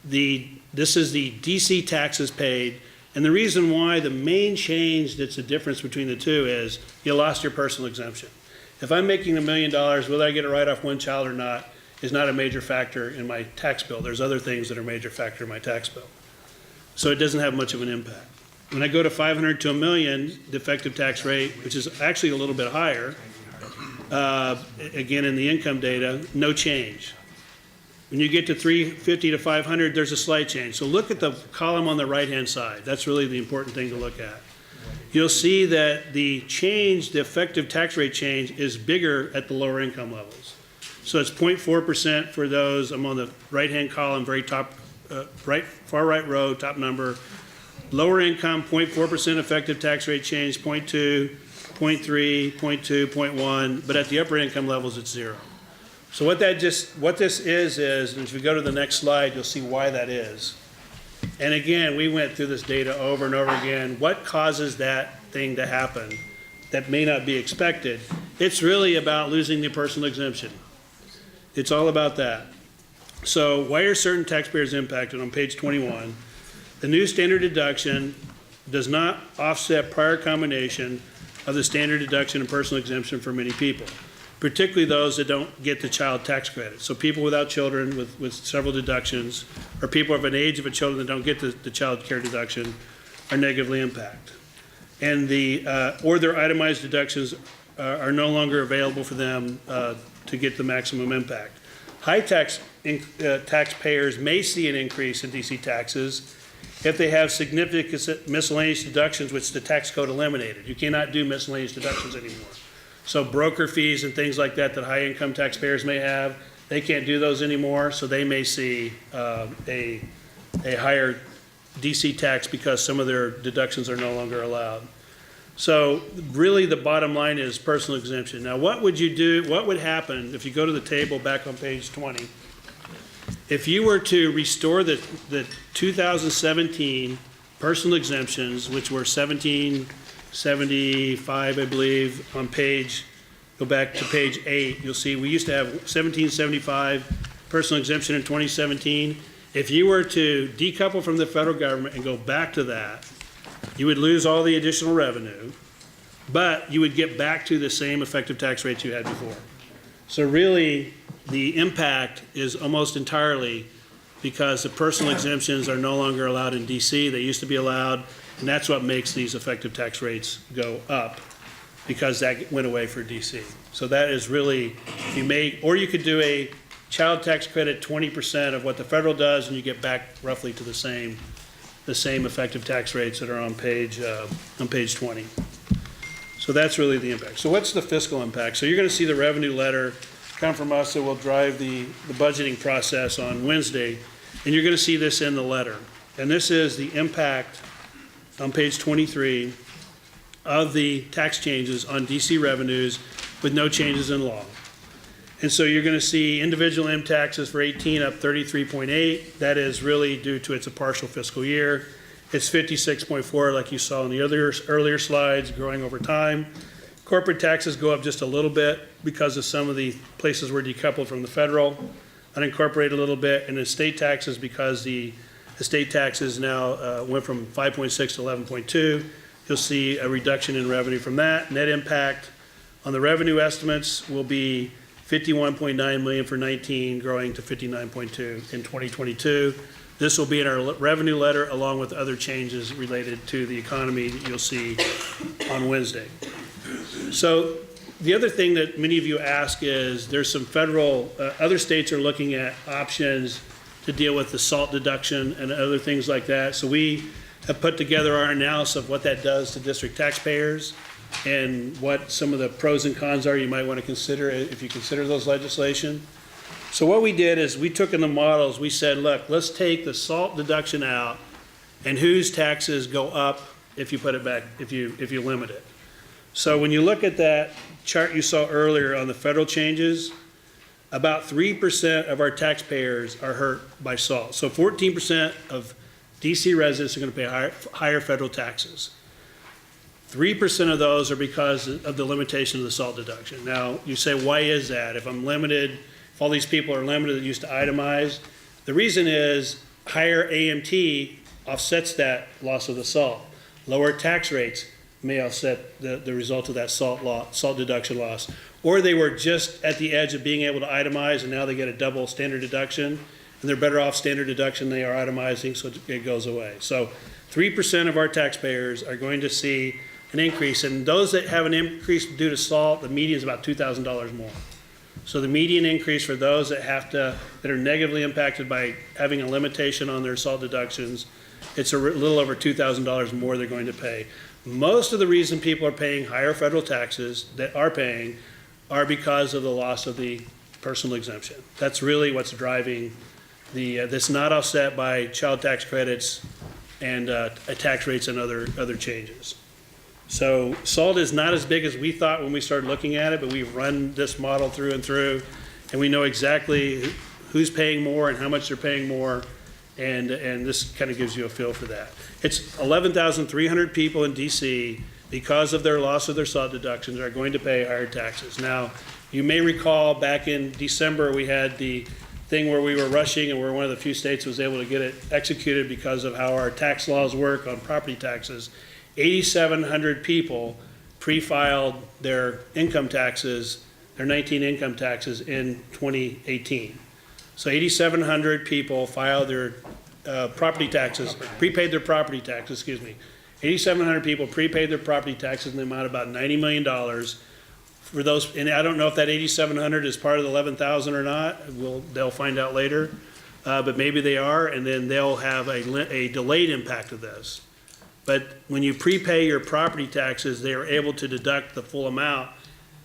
this is the DC taxes paid. And the reason why, the main change that's the difference between the two is you lost your personal exemption. If I'm making $1 million, whether I get a write-off one child or not is not a major factor in my tax bill. There's other things that are a major factor in my tax bill. So it doesn't have much of an impact. When I go to 500 to $1 million, the effective tax rate, which is actually a little bit higher, again in the income data, no change. When you get to 350 to 500, there's a slight change. So look at the column on the right-hand side. That's really the important thing to look at. You'll see that the change, the effective tax rate change, is bigger at the lower income levels. So it's 0.4% for those. I'm on the right-hand column, very top far right row, top number, lower income, 0.4% effective tax rate change, 0.2, 0.3, 0.2, 0.1, but at the upper income levels, it's 0. So what this is, and if we go to the next slide, you'll see why that is. And again, we went through this data over and over again. What causes that thing to happen that may not be expected? It's really about losing the personal exemption. It's all about that. So why are certain taxpayers impacted? On page 21, the new standard deduction does not offset prior combination of the standard deduction and personal exemption for many people, particularly those that don't get the child tax credit. So people without children with several deductions, or people of an age of a children that don't get the child care deduction are negatively impacted. And or their itemized deductions are no longer available for them to get the maximum impact. High taxpayers may see an increase in DC taxes if they have significant miscellaneous deductions, which the tax code eliminated. You cannot do miscellaneous deductions anymore. So broker fees and things like that high-income taxpayers may have, they can't do those anymore, so they may see a higher DC tax because some of their deductions are no longer allowed. So really the bottom line is personal exemption. Now what would you do, what would happen if you go to the table back on page 20, if you were to restore the 2017 personal exemptions, which were 1775, I believe, on go back to page 8, you'll see we used to have 1775 personal exemption in 2017. If you were to decouple from the federal government and go back to that, you would lose all the additional revenue, but you would get back to the same effective tax rates you had before. So really, the impact is almost entirely because the personal exemptions are no longer allowed in DC. They used to be allowed, and that's what makes these effective tax rates go up, because that went away for DC. So that is really, or you could do a child tax credit 20% of what the federal does, and you get back roughly to the same effective tax rates that are on page 20. So that's really the impact. So what's the fiscal impact? So you're going to see the revenue letter come from us that will drive the budgeting process on Wednesday, and you're going to see this in the letter. And this is the impact on page 23 of the tax changes on DC revenues with no changes in law. And so you're going to see individual M taxes for 18 up 33.8. That is really due to it's a partial fiscal year. It's 56.4 like you saw in the earlier slides, growing over time. Corporate taxes go up just a little bit because of some of the places were decoupled from the federal, unincorporated a little bit, and estate taxes because the estate taxes now went from 5.6 to 11.2. You'll see a reduction in revenue from that. Net impact on the revenue estimates will be 51.9 million for 19, growing to 59.2 in 2022. This will be in our revenue letter along with other changes related to the economy that you'll see on Wednesday. So the other thing that many of you ask is there's some federal, other states are looking at options to deal with the SALT deduction and other things like that. So we have put together our analysis of what that does to district taxpayers and what some of the pros and cons are you might want to consider if you consider those legislation. So what we did is we took in the models, we said, look, let's take the SALT deduction out and whose taxes go up if you put it back, if you limit it. So when you look at that chart you saw earlier on the federal changes, about 3% of our taxpayers are hurt by SALT. So 14% of DC residents are going to pay higher federal taxes. 3% of those are because of the limitation of the SALT deduction. Now, you say, why is that? If I'm limited, if all these people are limited that used to itemize, the reason is higher AMT offsets that loss of the SALT. Lower tax rates may offset the result of that SALT deduction loss. Or they were just at the edge of being able to itemize and now they get a double standard deduction and they're better off standard deduction than they are itemizing, so it goes away. So 3% of our taxpayers are going to see an increase, and those that have an increase due to SALT, the median is about $2,000 more. So the median increase for those that are negatively impacted by having a limitation on their SALT deductions, it's a little over $2,000 more they're going to pay. Most of the reason people are paying higher federal taxes are because of the loss of the personal exemption. That's really what's driving that's not offset by child tax credits and tax rates and other changes. So SALT is not as big as we thought when we started looking at it, but we've run this model through and through, and we know exactly who's paying more and how much they're paying more, and this kind of gives you a feel for that. It's 11,300 people in DC, because of their loss of their SALT deductions, are going to pay higher taxes. Now, you may recall back in December, we had the thing where we were rushing, and we're one of the few states that was able to get it executed because of how our tax laws work on property taxes. 8,700 people pre-filed their income taxes, their 19 income taxes in 2018. So 8,700 people filed their property taxes, prepaid their property taxes, 8,700 people prepaid their property taxes in the amount of about $90 million. For those, and I don't know if that 8,700 is part of the 11,000 or not. They'll find out later, but maybe they are, and then they'll have a delayed impact of this. But when you prepay your property taxes, they are able to deduct the full amount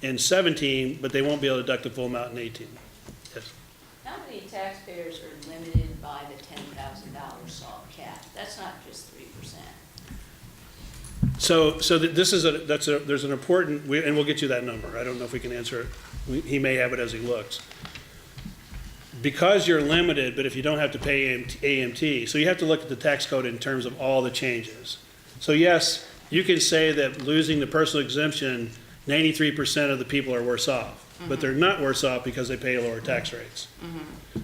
in 17, but they won't be able to deduct the full amount in 18. Yes. How many taxpayers are limited by the $10,000 SALT cap? That's not just 3%. So this is there's an important, and we'll get you that number. I don't know if we can answer it. He may have it as he looks. Because you're limited, but if you don't have to pay AMT, so you have to look at the tax code in terms of all the changes. So yes, you can say that losing the personal exemption, 93% of the people are worse off, but they're not worse off because they pay lower tax rates.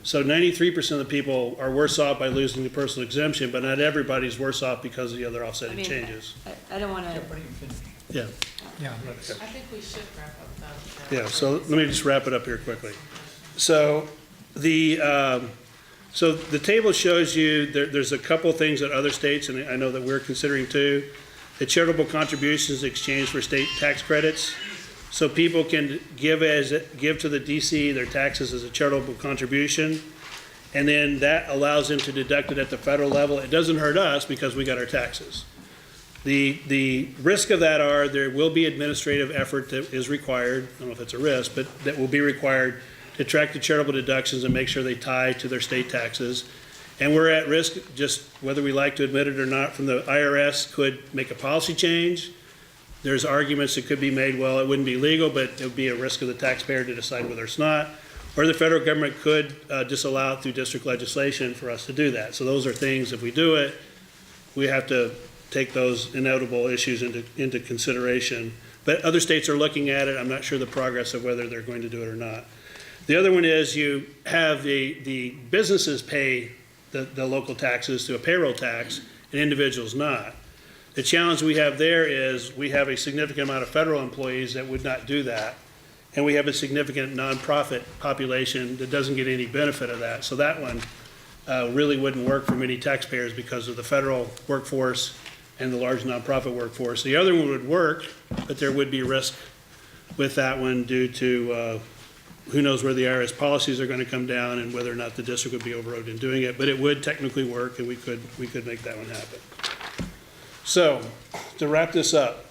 So 93% of the people are worse off by losing the personal exemption, but not everybody's worse off because of the other offsetting changes. I don't want to. Yeah. Yeah. I think we should wrap up though. Yeah, so let me just wrap it up here quickly. So the table shows you there's a couple things that other states, and I know that we're considering too, the charitable contributions exchange for state tax credits. So people can give to the DC their taxes as a charitable contribution, and then that allows them to deduct it at the federal level. It doesn't hurt us because we got our taxes. The risk of that are there will be administrative effort that is required. I don't know if it's a risk, but that will be required to track the charitable deductions and make sure they tie to their state taxes. And we're at risk, just whether we like to admit it or not, from the IRS could make a policy change. There's arguments that could be made, well, it wouldn't be legal, but it would be a risk of the taxpayer to decide whether it's not. Or the federal government could disallow it through district legislation for us to do that. So those are things, if we do it, we have to take those inevitable issues into consideration. But other states are looking at it. I'm not sure the progress of whether they're going to do it or not. The other one is you have the businesses pay the local taxes to a payroll tax and individuals not. The challenge we have there is we have a significant amount of federal employees that would not do that, and we have a significant nonprofit population that doesn't get any benefit of that. So that one really wouldn't work for many taxpayers because of the federal workforce and the large nonprofit workforce. The other one would work, but there would be risk with that one due to who knows where the IRS policies are going to come down and whether or not the district would be overrode in doing it. But it would technically work, and we could make that one happen. So, to wrap this up,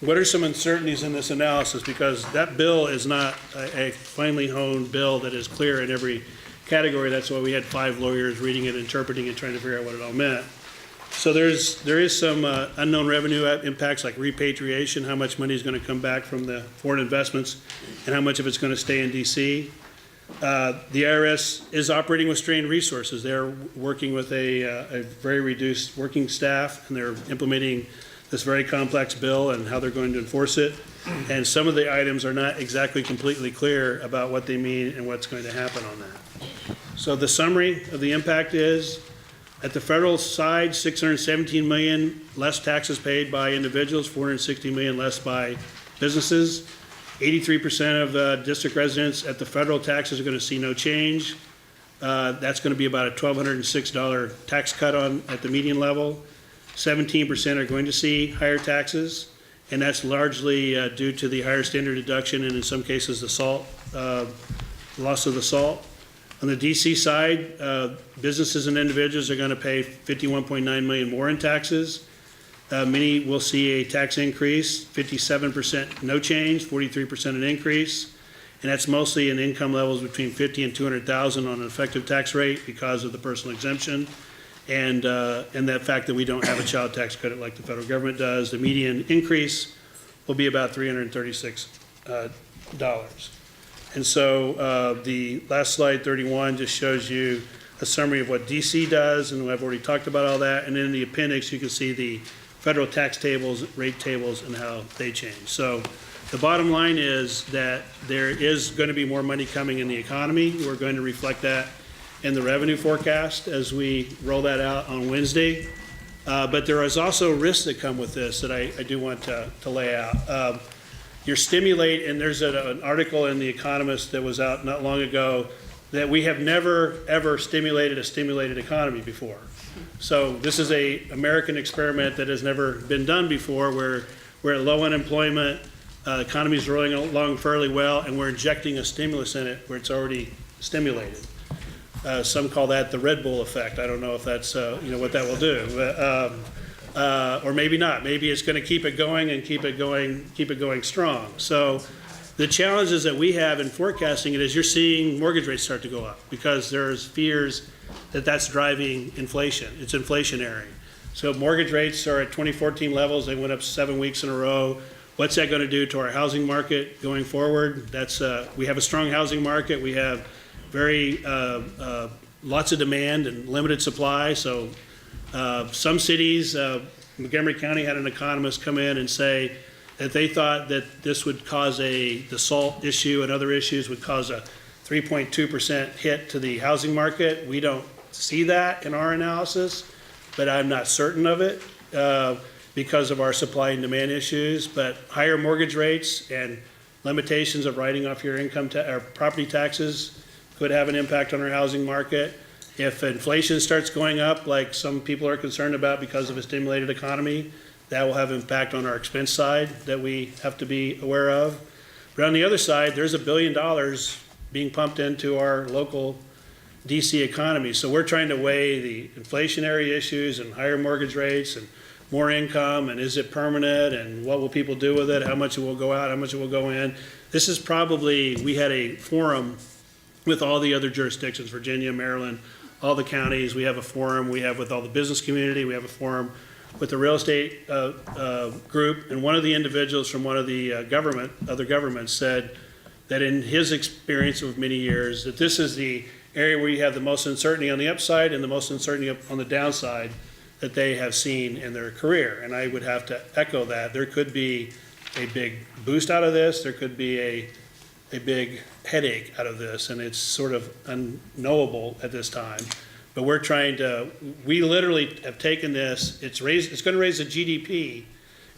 what are some uncertainties in this analysis? Because that bill is not a finely honed bill that is clear in every category. That's why we had 5 lawyers reading it, interpreting it, trying to figure out what it all meant. So there is some unknown revenue impacts like repatriation, how much money is going to come back from the foreign investments, and how much of it's going to stay in DC. The IRS is operating with strained resources. They're working with a very reduced working staff, and they're implementing this very complex bill and how they're going to enforce it. And some of the items are not exactly completely clear about what they mean and what's going to happen on that. So the summary of the impact is, at the federal side, $617 million less taxes paid by individuals, $460 million less by businesses. 83% of district residents at the federal taxes are going to see no change. That's going to be about a $1,206 tax cut at the median level. 17% are going to see higher taxes, and that's largely due to the higher standard deduction and in some cases the SALT, loss of the SALT. On the DC side, businesses and individuals are going to pay $51.9 million more in taxes. Many will see a tax increase, 57% no change, 43% an increase. And that's mostly in income levels between 50 and 200,000 on an effective tax rate because of the personal exemption. And that fact that we don't have a child tax credit like the federal government does. The median increase will be about $336. And so the last slide, 31, just shows you a summary of what DC does, and I've already talked about all that. And in the appendix, you can see the federal tax tables, rate tables, and how they change. So the bottom line is that there is going to be more money coming in the economy. We're going to reflect that in the revenue forecast as we roll that out on Wednesday. But there is also risks that come with this that I do want to lay out. You're stimulate, and there's an article in The Economist that was out not long ago that we have never, ever stimulated a stimulated economy before. So this is a American experiment that has never been done before, where we're at low unemployment, the economy is rolling along fairly well, and we're injecting a stimulus in it where it's already stimulated. Some call that the Red Bull effect. I don't know if that's what that will do, but, or maybe not. Maybe it's going to keep it going and keep it going strong. So the challenges that we have in forecasting it is you're seeing mortgage rates start to go up because there's fears that that's driving inflation. It's inflationary. So mortgage rates are at 2014 levels. They went up 7 weeks in a row. What's that going to do to our housing market going forward? That's we have a strong housing market. We have very lots of demand and limited supply. So some cities, Montgomery County had an economist come in and say that they thought that this would cause the SALT issue and other issues would cause a 3.2% hit to the housing market. We don't see that in our analysis, but I'm not certain of it because of our supply and demand issues. But higher mortgage rates and limitations of writing off your income or property taxes could have an impact on our housing market. If inflation starts going up, like some people are concerned about because of a stimulated economy, that will have impact on our expense side that we have to be aware of. But on the other side, there's $1 billion being pumped into our local DC economy. So we're trying to weigh the inflationary issues and higher mortgage rates and more income, and is it permanent, and what will people do with it, how much it will go out, how much it will go in. This is probably, we had a forum with all the other jurisdictions, Virginia, Maryland, all the counties. We have a forum, we have with all the business community, we have a forum with the real estate group, and one of the individuals from one of the other governments said that in his experience of many years, that this is the area where you have the most uncertainty on the upside and the most uncertainty on the downside that they have seen in their career. And I would have to echo that. There could be a big boost out of this, there could be a big headache out of this, and it's sort of unknowable at this time. But we're trying to, we literally have taken this, it's going to raise the GDP,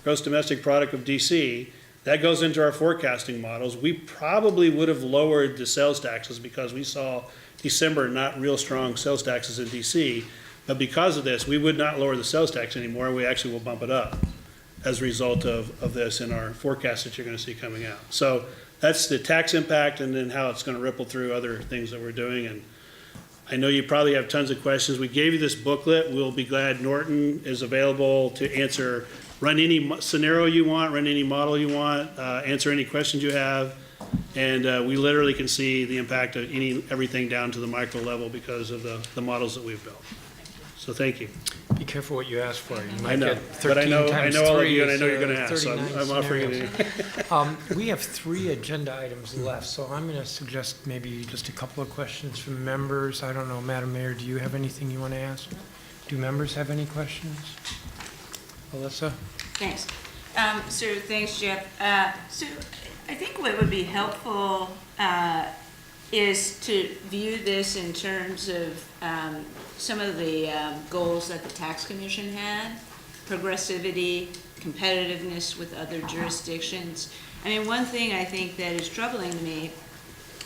gross domestic product of DC. That goes into our forecasting models. We probably would have lowered the sales taxes because we saw December not real strong sales taxes in DC. But because of this, we would not lower the sales tax anymore. We actually will bump it up as a result of this in our forecast that you're going to see coming out. So that's the tax impact and then how it's going to ripple through other things that we're doing. And I know you probably have tons of questions. We gave you this booklet. We'll be glad. Norton is available to answer, run any scenario you want, run any model you want, answer any questions you have. And we literally can see the impact of everything down to the micro level because of the models that we've built. So thank you. Be careful what you ask for. You I might know, get but I 13 know times all of 3 you, and I know is, you're going to ask, so 39 I'm offering it. scenarios. We have 3 agenda items left, so I'm going to suggest maybe just a couple of questions from members. I don't know, Madam Mayor, do you have anything you want to ask? Do members have any questions? Alyssa? Thanks. So thanks, Jeff. So I think what would be helpful is to view this in terms of some of the goals that the Tax Commission had, progressivity, competitiveness with other jurisdictions. I mean, one thing I think that is troubling to me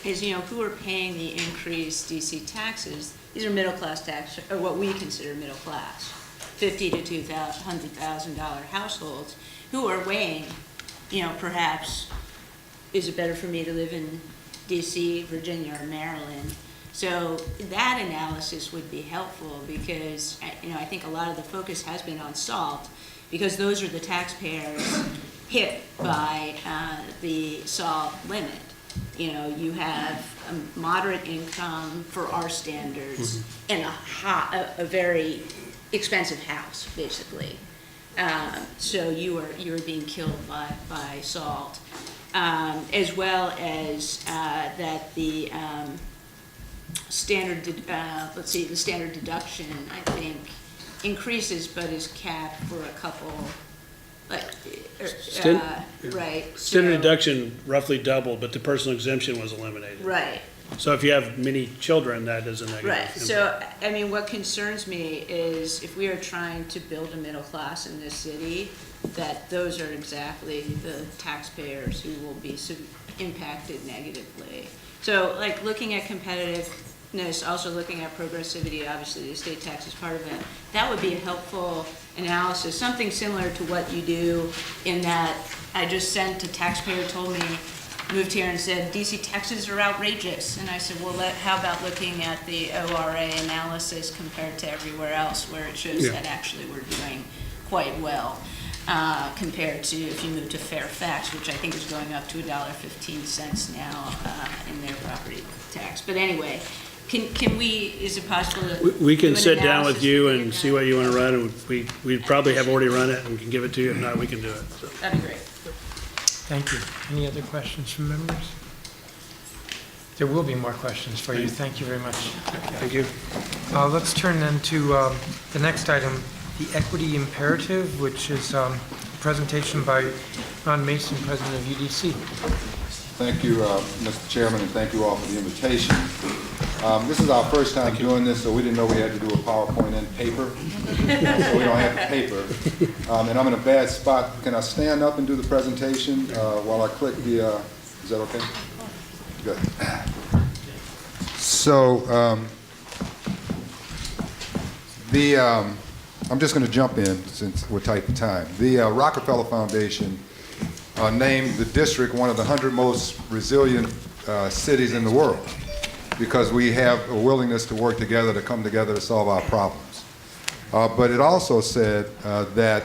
is, who are paying the increased DC taxes? These are middle-class tax, or what we consider middle class, $50,000 to $100,000 households, who are weighing, perhaps, is it better for me to live in DC, Virginia, or Maryland? So that analysis would be helpful because, I think a lot of the focus has been on SALT because those are the taxpayers hit by the SALT limit. You know, you have a moderate income for our standards and a very expensive house, basically. So you are being killed by salt, as well as that the the standard deduction, I think, increases but is capped for a couple, right. Standard so- deduction roughly doubled, but the personal exemption was eliminated. Right. So if you have many children, that is a negative. Right, impact. so, I mean, what concerns me is if we are trying to build a middle class in this city, that those are exactly the taxpayers who will be impacted negatively. So, like, looking at competitiveness, also looking at progressivity, obviously the estate tax is part of it, that would be a helpful analysis, something similar to what you do in that I just sent a taxpayer told me, moved here and said, DC taxes are outrageous. And I said, well, how about looking at the ORA analysis compared to everywhere else where it shows that actually we're doing quite well compared to if you move to Fairfax, which I think is going up to $1.15 now in their property tax. But anyway, can we, is it possible to We can do an sit down with analysis you and and get see that? what you want to run, and we probably have already run it and can give it to you. If not, we can do it. So. That'd be great. Thank you. Any other questions from members? There will be more questions for you. Thank you very much. Thank you. Let's turn then to the next item, the equity imperative, which is a presentation by Ron Mason, President of UDC. Thank you, Mr. Chairman, and thank you all for the invitation. This is our first time doing this, so we didn't know we had to do a PowerPoint and paper, so we don't have the paper. And I'm in a bad spot. Can I stand up and do the presentation while I click the, is that okay? Good. So, I'm just going to jump in since we're tight for time. The Rockefeller Foundation named the district one of the 100 most resilient cities in the world because we have a willingness to work together, to come together to solve our problems. But it also said that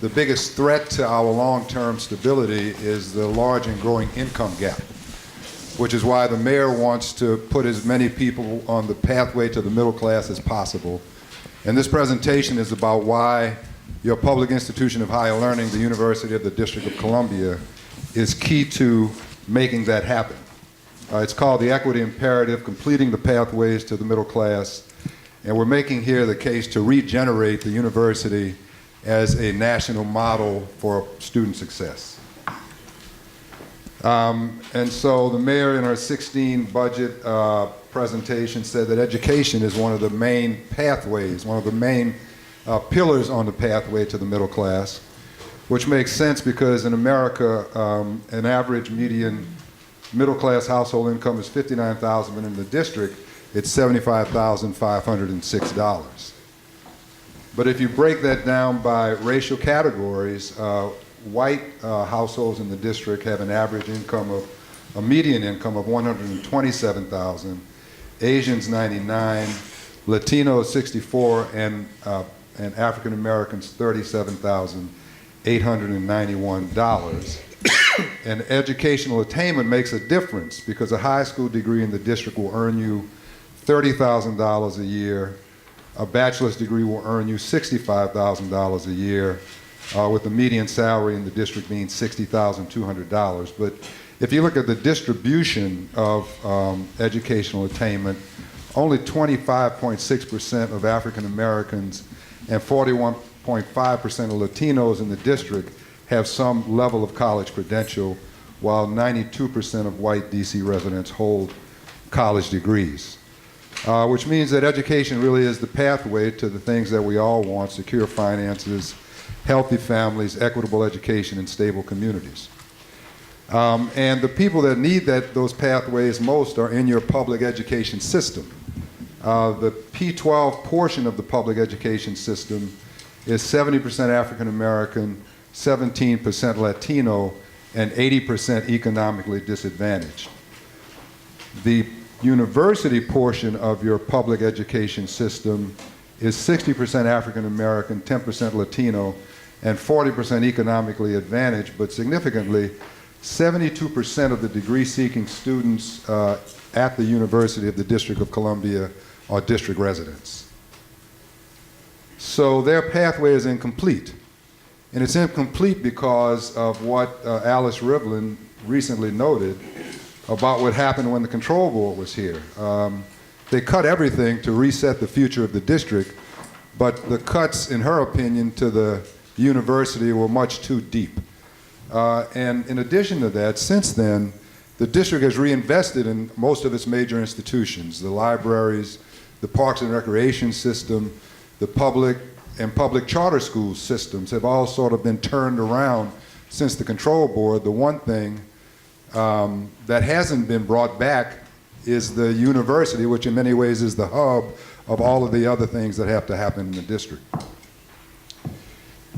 the biggest threat to our long-term stability is the large and growing income gap, which is why the mayor wants to put as many people on the pathway to the middle class as possible. And this presentation is about why your public institution of higher learning, the University of the District of Columbia, is key to making that happen. It's called the Equity Imperative, Completing the Pathways to the Middle Class. And we're making here the case to regenerate the university as a national model for student success. And so the mayor in her 2016 budget presentation said that education is one of the main pathways, one of the main pillars on the pathway to the middle class, which makes sense because in America, an average median middle class household income is $59,000, but in the district, it's $75,506. But if you break that down by racial categories, white households in the district have an average income of, a median income of $127,000, Asians 99, Latinos 64, and African Americans $37,891. And educational attainment makes a difference because a high school degree in the district will earn you $30,000 a year. A bachelor's degree will earn you $65,000 a year, with the median salary in the district being $60,200. But if you look at the distribution of educational attainment, only 25.6% of African Americans and 41.5% of Latinos in the district have some level of college credential, while 92% of white DC residents hold college degrees. Which means that education really is the pathway to the things that we all want: secure finances, healthy families, equitable education, and stable communities. And the people that need those pathways most are in your public education system. The P-12 portion of the public education system is 70% African American, 17% Latino, and 80% economically disadvantaged. The university portion of your public education system is 60% African American, 10% Latino, and 40% economically advantaged, but significantly, 72% of the degree-seeking students at the University of the District of Columbia are district residents. So their pathway is incomplete. And it's incomplete because of what Alice Rivlin recently noted about what happened when the control board was here. They cut everything to reset the future of the district, but the cuts, in her opinion, to the university were much too deep. And in addition to that, since then, the district has reinvested in most of its major institutions, the libraries, the parks and recreation system, the public and public charter school systems have all sort of been turned around since the control board. The one thing that hasn't been brought back is the university, which in many ways is the hub of all of the other things that have to happen in the district.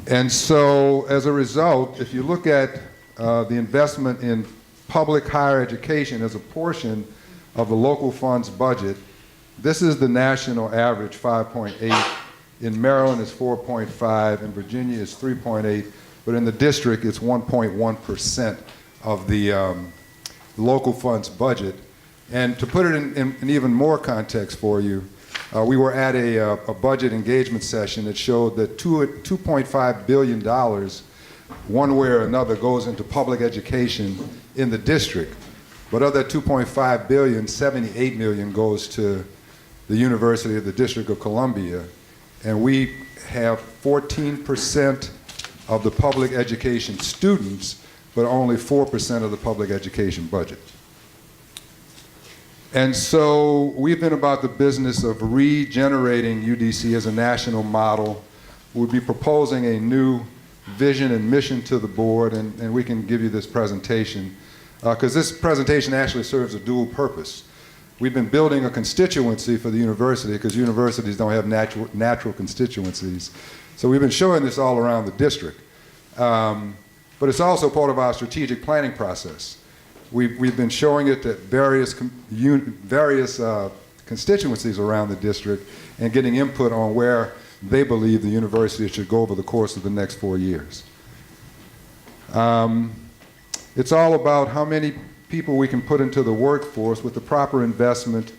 And so as a result, if you look at the investment in public higher education as a portion of the local funds budget, this is the national average, 5.8. In Maryland, it's 4.5. In Virginia, it's 3.8. But in the district, it's 1.1% of the local funds budget. And to put it in even more context for you, we were at a budget engagement session that showed that $2.5 billion, one way or another, goes into public education in the district. But of that $2.5 billion, $78 million goes to the University of the District of Columbia. And we have 14% of the public education students, but only 4% of the public education budget. And so we've been about the business of regenerating UDC as a national model. We'll be proposing a new vision and mission to the board, and we can give you this presentation, because this presentation actually serves a dual purpose. We've been building a constituency for the university, because universities don't have natural constituencies. So we've been showing this all around the district. But it's also part of our strategic planning process. We've been showing it to various constituencies around the district and getting input on where they believe the university should go over the course of the next 4 years. It's all about how many people we can put into the workforce with the proper investment.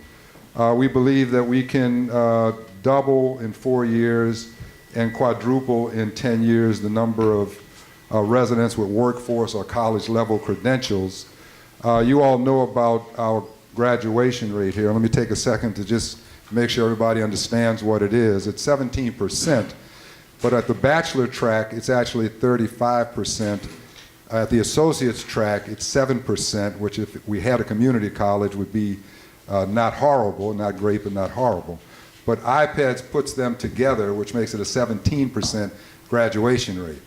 We believe that we can double in 4 years and quadruple in 10 years the number of residents with workforce or college level credentials. You all know about our graduation rate here. Let me take a second to just make sure everybody understands what it is. It's 17%, but at the bachelor track, it's actually 35%. At the associate's track, it's 7%, which if we had a community college would be not horrible, not great, but not horrible. But IPEDS puts them together, which makes it a 17% graduation rate.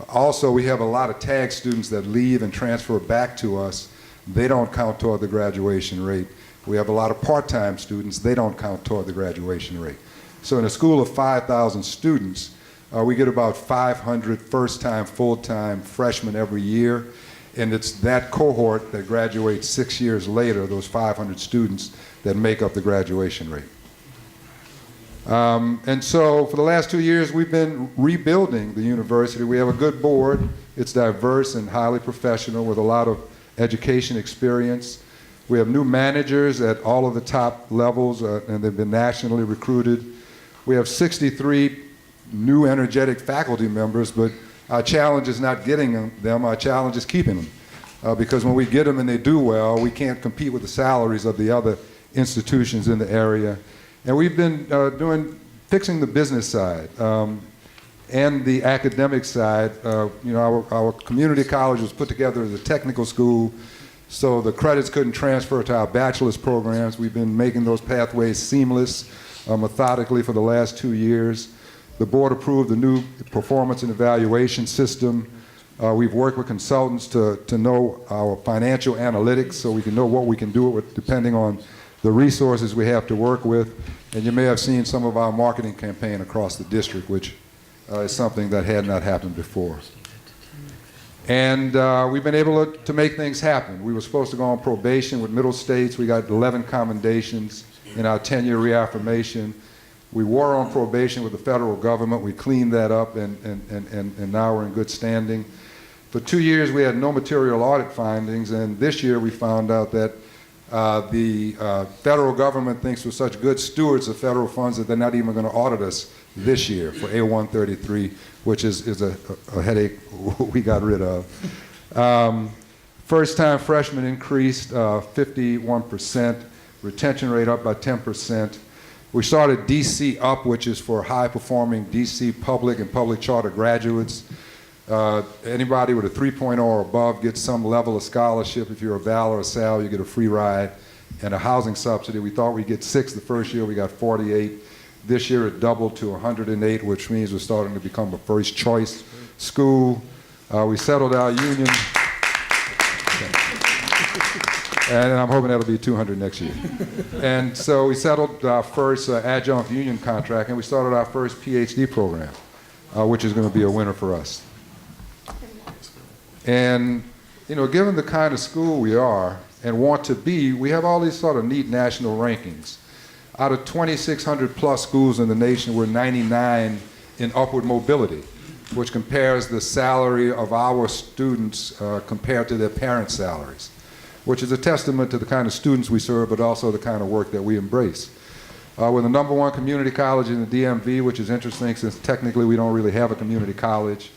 Also, we have a lot of tag students that leave and transfer back to us. They don't count toward the graduation rate. We have a lot of part-time students. They don't count toward the graduation rate. So in a school of 5,000 students, we get about 500 first-time, full-time freshmen every year, and it's that cohort that graduates 6 years later, those 500 students, that make up the graduation rate. And so for the last 2 years, we've been rebuilding the university. We have a good board. It's diverse and highly professional with a lot of education experience. We have new managers at all of the top levels, and they've been nationally recruited. We have 63 new energetic faculty members, but our challenge is not getting them, our challenge is keeping them. Because when we get them and they do well, we can't compete with the salaries of the other institutions in the area. And we've been fixing the business side and the academic side. Our community college was put together as a technical school, so the credits couldn't transfer to our bachelor's programs. We've been making those pathways seamless methodically for the last 2 years. The board approved the new performance and evaluation system. We've worked with consultants to know our financial analytics so we can know what we can do with, depending on the resources we have to work with. And you may have seen some of our marketing campaign across the district, which is something that had not happened before. And we've been able to make things happen. We were supposed to go on probation with Middle States. We got 11 commendations in our 10-year reaffirmation. We were on probation with the federal government. We cleaned that up, and now we're in good standing. For 2 years, we had no material audit findings, and this year we found out that the federal government thinks we're such good stewards of federal funds that they're not even going to audit us this year for A133, which is a headache we got rid of. First-time freshmen increased 51%, retention rate up by 10%. We started DC Up, which is for high-performing DC public and public charter graduates. Anybody with a 3.0 or above gets some level of scholarship. If you're a Val or a Sal, you get a free ride and a housing subsidy. We thought we'd get 6 the first year, we got 48. This year it doubled to 108, which means we're starting to become a first choice school. We settled our union, and I'm hoping that'll be 200 next year. And so we settled our first adjunct union contract, and we started our first PhD program, which is going to be a winner for us. And, you know, given the kind of school we are and want to be, we have all these sort of neat national rankings. Out of 2,600 plus schools in the nation, we're 99 in upward mobility, which compares the salary of our students compared to their parents' salaries, which is a testament to the kind of students we serve, but also the kind of work that we embrace. We're the #1 community college in the DMV, which is interesting since technically we don't really have a community college.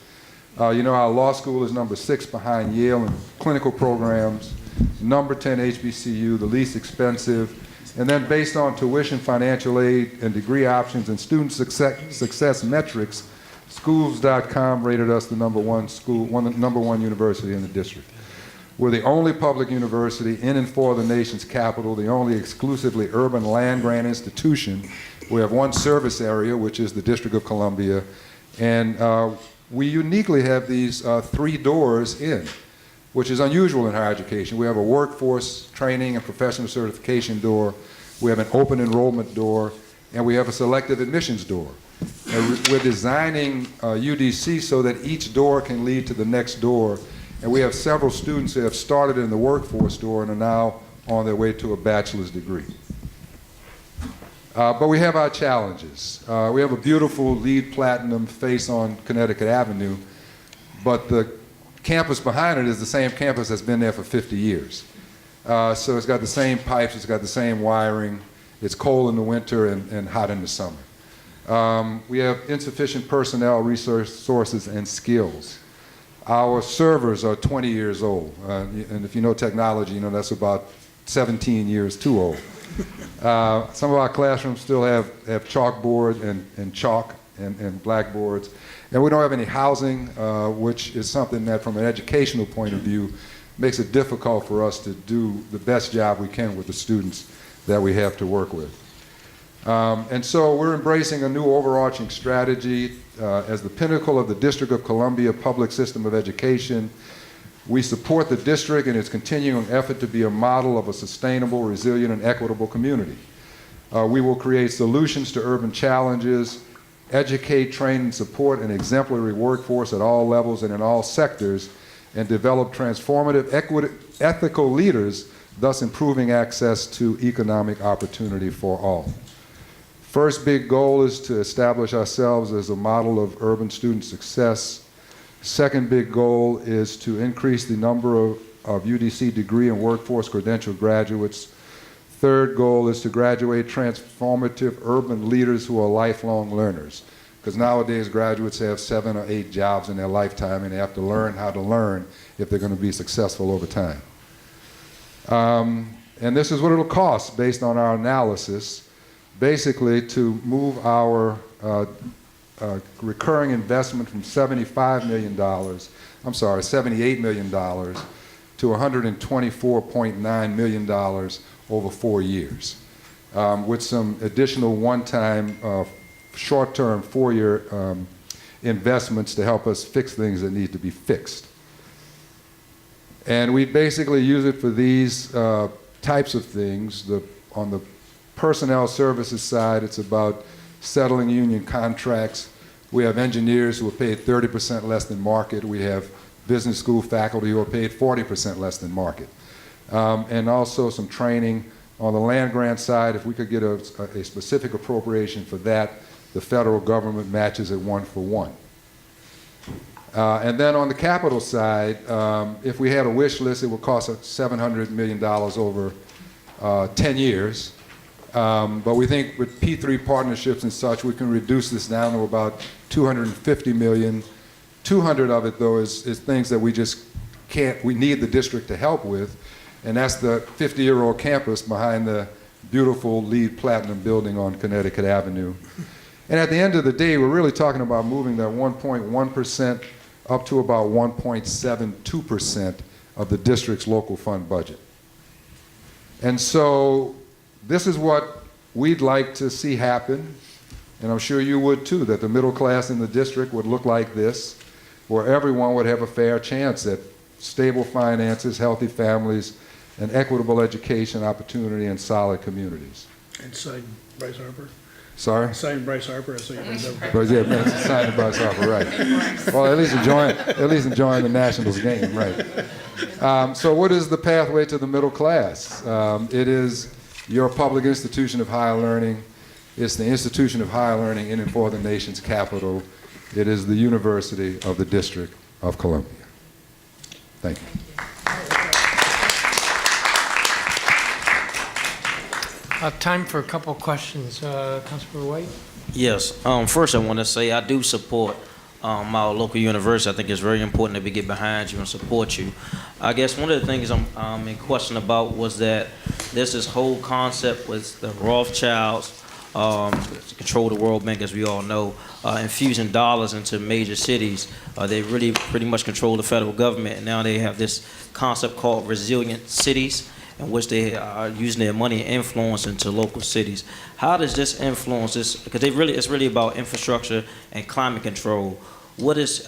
You know, our law school is #6 behind Yale in clinical programs, #10 HBCU, the least expensive, and then based on tuition, financial aid, and degree options and student success metrics, schools.com rated us the #1 school, #1 university in the district. We're the only public university in and for the nation's capital, the only exclusively urban land-grant institution. We have one service area, which is the District of Columbia, and we uniquely have these 3 doors in, which is unusual in higher education. We have a workforce training and professional certification door, we have an open enrollment door, and we have a selective admissions door. And we're designing UDC so that each door can lead to the next door, and we have several students who have started in the workforce door and are now on their way to a bachelor's degree. But we have our challenges. We have a beautiful LEED Platinum face on Connecticut Avenue, but the campus behind it is the same campus that's been there for 50 years. So it's got the same pipes, it's got the same wiring, it's cold in the winter and hot in the summer. We have insufficient personnel, resources, and skills. Our servers are 20 years old, and if you know technology, you know that's about 17 years too old. Some of our classrooms still have chalkboard and chalk and blackboards, and we don't have any housing, which is something that from an educational point of view makes it difficult for us to do the best job we can with the students that we have to work with. And so we're embracing a new overarching strategy as the pinnacle of the District of Columbia public system of education. We support the district in its continuing effort to be a model of a sustainable, resilient, and equitable community. We will create solutions to urban challenges, educate, train, and support an exemplary workforce at all levels and in all sectors, and develop transformative, ethical leaders, thus improving access to economic opportunity for all. First big goal is to establish ourselves as a model of urban student success. Second big goal is to increase the number of UDC degree and workforce credentialed graduates. Third goal is to graduate transformative urban leaders who are lifelong learners, because nowadays graduates have 7 or 8 jobs in their lifetime and they have to learn how to learn if they're going to be successful over time. And this is what it'll cost based on our analysis, basically to move our recurring investment from $78 million to $124.9 million over 4 years, with some additional one-time short-term 4-year investments to help us fix things that need to be fixed. And we basically use it for these types of things. On the personnel services side, it's about settling union contracts. We have engineers who are paid 30% less than market. We have business school faculty who are paid 40% less than market. And also some training on the land grant side. If we could get a specific appropriation for that, the federal government matches it 1 for 1. And then on the capital side, if we had a wish list, it would cost us $700 million over 10 years. But we think with P3 partnerships and such, we can reduce this down to about $250 million. 200 of it, though, is things that we just can't, we need the district to help with. And that's the 50-year-old campus behind the beautiful LEED Platinum building on Connecticut Avenue. And at the end of the day, we're really talking about moving that 1.1% up to about 1.72% of the district's local fund budget. And so this is what we'd like to see happen, and I'm sure you would too, that the middle class in the district would look like this, where everyone would have a fair chance at stable finances, healthy families, and equitable education opportunity and solid communities. And sign Bryce Harper. Sorry? Sign Bryce Harper. I think But yeah, man, it's signed by Harper, right. Well, at least enjoying the Nationals game, right. So what is the pathway to the middle class? It is your public institution of higher learning. It's the institution of higher learning in and for the nation's capital. It is the University of the District of Columbia. Thank you. Time for a couple of questions. Councilmember White? Yes. First, I want to say I do support our local university. I think it's very important that we get behind you and support you. I guess one of the things I'm in question about was that there's this whole concept with the Rothschilds, to control the World Bank, as we all know, infusing dollars into major cities. They really pretty much control the federal government, and now they have this concept called resilient cities, in which they are using their money and influence into local cities. How does this influence this? Because it's really about infrastructure and climate control. What does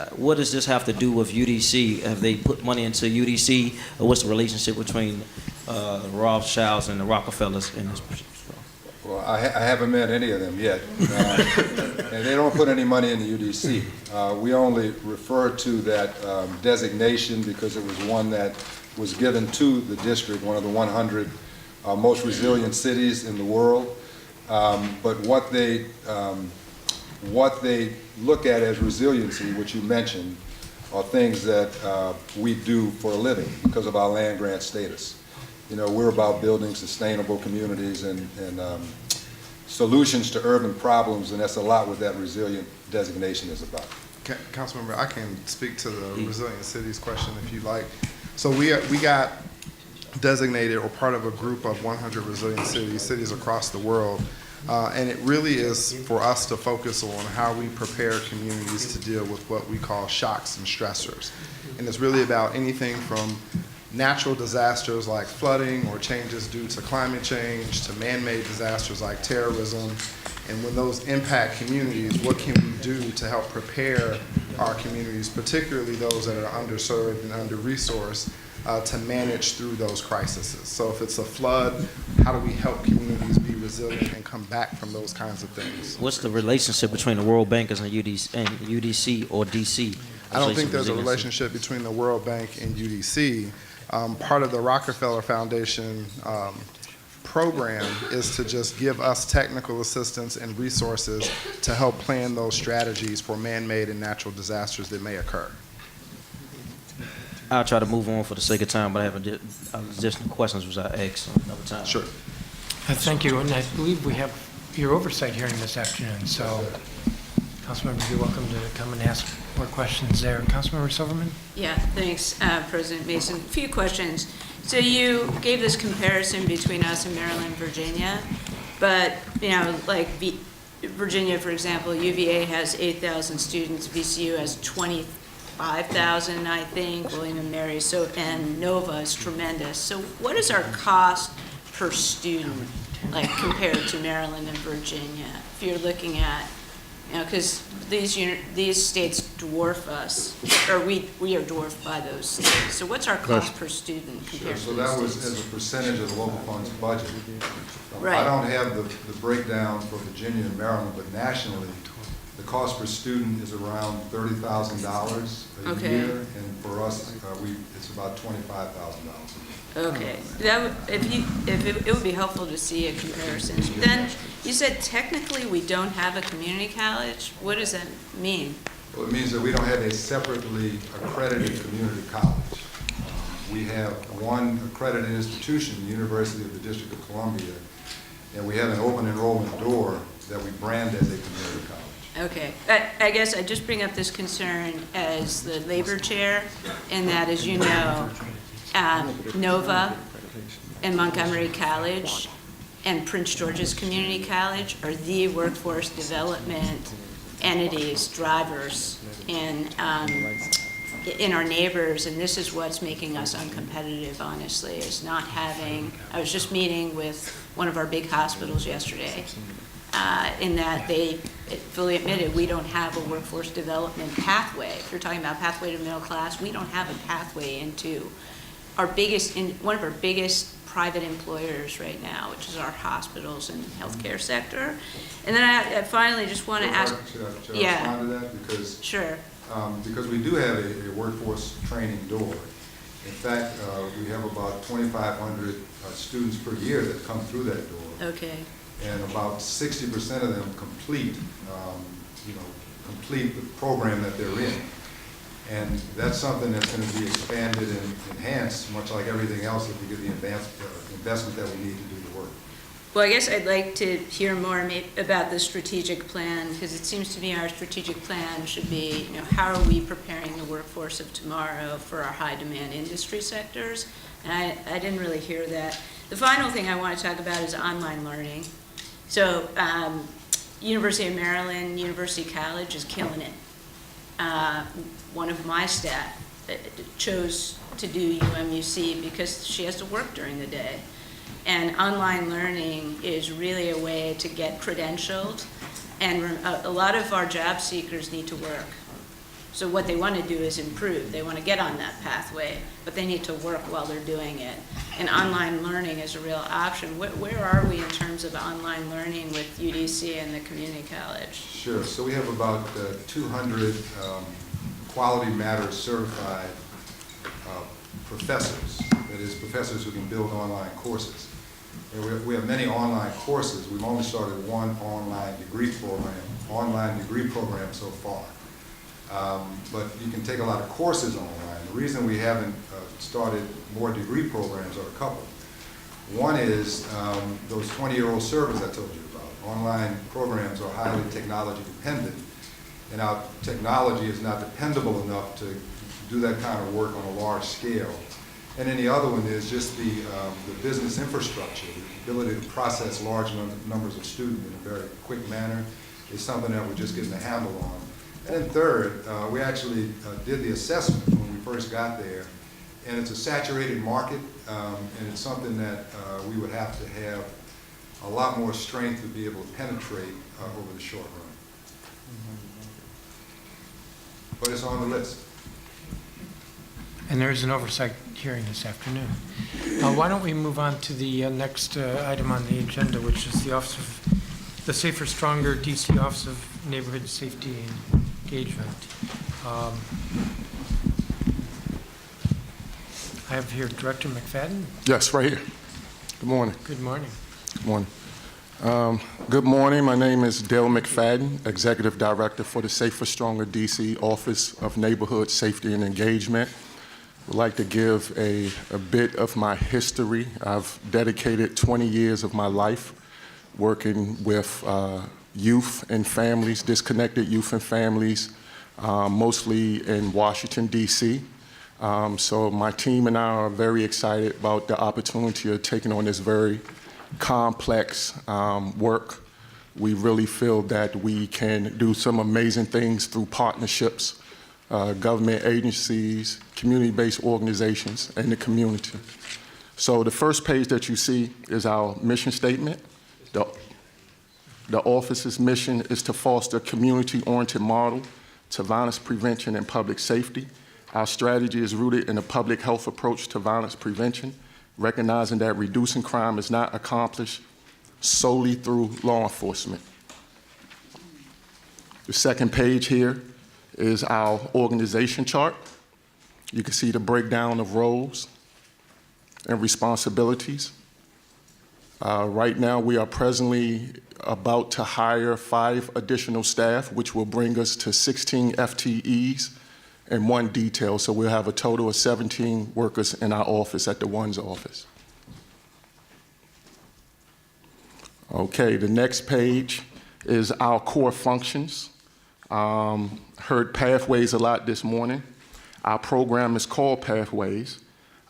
this have to do with UDC? Have they put money into UDC, or what's the relationship between the Rothschilds and the Rockefellers in this? Well, I haven't met any of them yet, and they don't put any money in the UDC. We only refer to that designation because it was one that was given to the district, one of the 100 most resilient cities in the world. But what they look at as resiliency, which you mentioned, are things that we do for a living because of our land grant status. You know, we're about building sustainable communities and solutions to urban problems, and that's a lot what that resilient designation is about. Councilmember, I can speak to the resilient cities question if you like. So we got designated or part of a group of 100 resilient cities across the world, and it really is for us to focus on how we prepare communities to deal with what we call shocks and stressors. And it's really about anything from natural disasters like flooding or changes due to climate change to man-made disasters like terrorism. And when those impact communities, what can we do to help prepare our communities, particularly those that are underserved and under-resourced, to manage through those crises? So if it's a flood, how do we help communities be resilient and come back from those kinds of things? What's the relationship between the World Bankers and UDC or DC? I don't think there's a relationship between the World Bank and UDC. Part of the Rockefeller Foundation program is to just give us technical assistance and resources to help plan those strategies for man-made and natural disasters that may occur. I'll try to move on for the sake of time, but I have additional questions which I ask another time. Sure. Thank you, and I believe we have your oversight hearing this afternoon, so Councilmember, you're welcome to come and ask more questions there. Councilmember Silverman? Yeah, thanks, President Mason. A few questions. So you gave this comparison between us and Maryland and Virginia, but, you know, like Virginia, for example, UVA has 8,000 students, VCU has 25,000, I think, William and Mary, and Nova is tremendous. So what is our cost per student, like, compared to Maryland and Virginia? If you're looking at, you know, because these states dwarf us, or we are dwarfed by those states. So what's our cost per student compared to So those that was states? as a percentage of the local funds budget. Right. I don't have the breakdown for Virginia and Maryland, but nationally, the cost per student is around $30,000 a Okay. year, and for us, it's about $25,000 a year. Okay, it would be helpful to see a comparison. Then, you said technically we don't have a community college. What does that mean? Well, it means that we don't have a separately accredited community college. We have one accredited institution, the University of the District of Columbia, and we have an open enrollment door that we brand as a community college. Okay, I guess I just bring up this concern as the labor chair, in that, as you know, Nova and Montgomery College and Prince George's Community College are the workforce development entities, drivers in our neighbors, and this is what's making us uncompetitive, honestly, is not having, I was just meeting with one of our big hospitals yesterday, in that they fully admitted we don't have a workforce development pathway. If you're talking about pathway to middle class, we don't have a pathway into one of our biggest private employers right now, which is our hospitals and healthcare sector. And then I finally just want to ask. Should I respond to that? Because, sure. Because we do have a workforce training door. In fact, we have about 2,500 students per year that come through that door. Okay. And about 60% of them complete the program that they're in. And that's something that's going to be expanded and enhanced, much like everything else, if we get the investment that we need to do the work. Well, I guess I'd like to hear more about the strategic plan, because it seems to me our strategic plan should be, how are we preparing the workforce of tomorrow for our high-demand industry sectors? And I didn't really hear that. The final thing I want to talk about is online learning. So University of Maryland, University College is killing it. One of my staff chose to do UMUC because she has to work during the day. And online learning is really a way to get credentialed, and a lot of our job seekers need to work. So what they want to do is improve. They want to get on that pathway, but they need to work while they're doing it. And online learning is a real option. Where are we in terms of online learning with UDC and the community college? Sure. So we have about 200 Quality Matters certified professors, that is, professors who can build online courses. And we have many online courses. We've only started one online degree program so far. But you can take a lot of courses online. The reason we haven't started more degree programs are a couple. One is those 20-year-old servers I told you about. Online programs are highly technology dependent, and our technology is not dependable enough to do that kind of work on a large scale. And then the other one is just the business infrastructure, the ability to process large numbers of students in a very quick manner is something that we're just getting a handle on. And then third, we actually did the assessment when we first got there, and it's a saturated market, and it's something that we would have to have a lot more strength to be able to penetrate over the short run. But it's on the list. And there is an oversight hearing this afternoon. Why don't we move on to the next item on the agenda, which is the Safer, Stronger DC Office of Neighborhood Safety and Engagement. I have here Director Mcfadden. Yes, right here. Good morning. Good morning. Good morning. Good morning. My name is Dale Mcfadden, Executive Director for the Safer, Stronger DC Office of Neighborhood Safety and Engagement. I'd like to give a bit of my history. I've dedicated 20 years of my life working with youth and families, disconnected youth and families, mostly in Washington, D.C. So my team and I are very excited about the opportunity of taking on this very complex work. We really feel that we can do some amazing things through partnerships, government agencies, community-based organizations, and the community. So the first page that you see is our mission statement. The office's mission is to foster a community-oriented model to violence prevention and public safety. Our strategy is rooted in a public health approach to violence prevention, recognizing that reducing crime is not accomplished solely through law enforcement. The second page here is our organization chart. You can see the breakdown of roles and responsibilities. Right now, we are presently about to hire 5 additional staff, which will bring us to 16 FTEs and 1 detail. So we'll have a total of 17 workers in our office at the one's office. Okay, the next page is our core functions. Heard Pathways a lot this morning. Our program is called Pathways.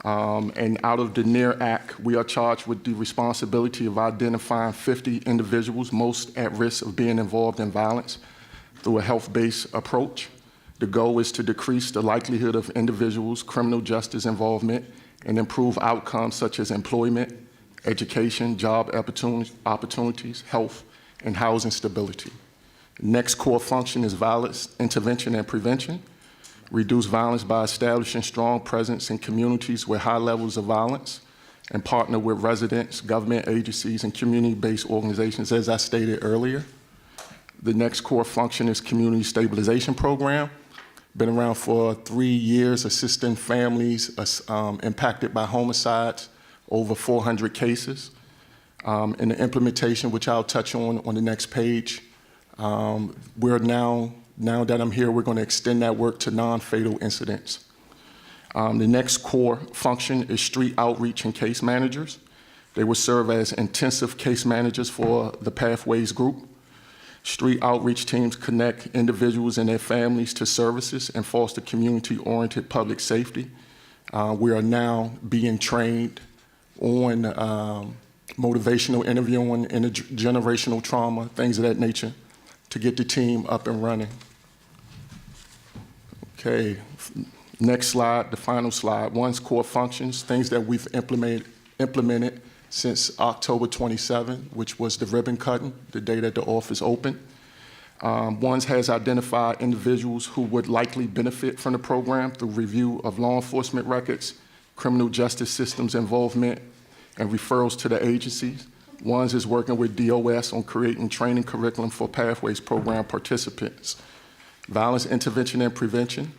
And out of the NEAR Act, we are charged with the responsibility of identifying 50 individuals most at risk of being involved in violence through a health-based approach. The goal is to decrease the likelihood of individuals' criminal justice involvement and improve outcomes such as employment, education, job opportunities, health, and housing stability. Next core function is violence intervention and prevention. Reduce violence by establishing strong presence in communities with high levels of violence, and partner with residents, government agencies, and community-based organizations, as I stated earlier. The next core function is community stabilization program. Been around for 3 years, assisting families impacted by homicides, over 400 cases. In the implementation, which I'll touch on the next page, we're now that I'm here, we're going to extend that work to non-fatal incidents. The next core function is street outreach and case managers. They will serve as intensive case managers for the Pathways group. Street outreach teams connect individuals and their families to services and foster community-oriented public safety. We are now being trained on motivational interviewing, intergenerational trauma, things of that nature, to get the team up and running. Okay, next slide, the final slide. One's core functions, things that we've implemented since October 27, which was the ribbon cutting, the day that the office opened. One's has identified individuals who would likely benefit from the program through review of law enforcement records, criminal justice systems involvement, and referrals to the agencies. One's is working with DOS on creating training curriculum for Pathways program participants. Violence intervention and prevention.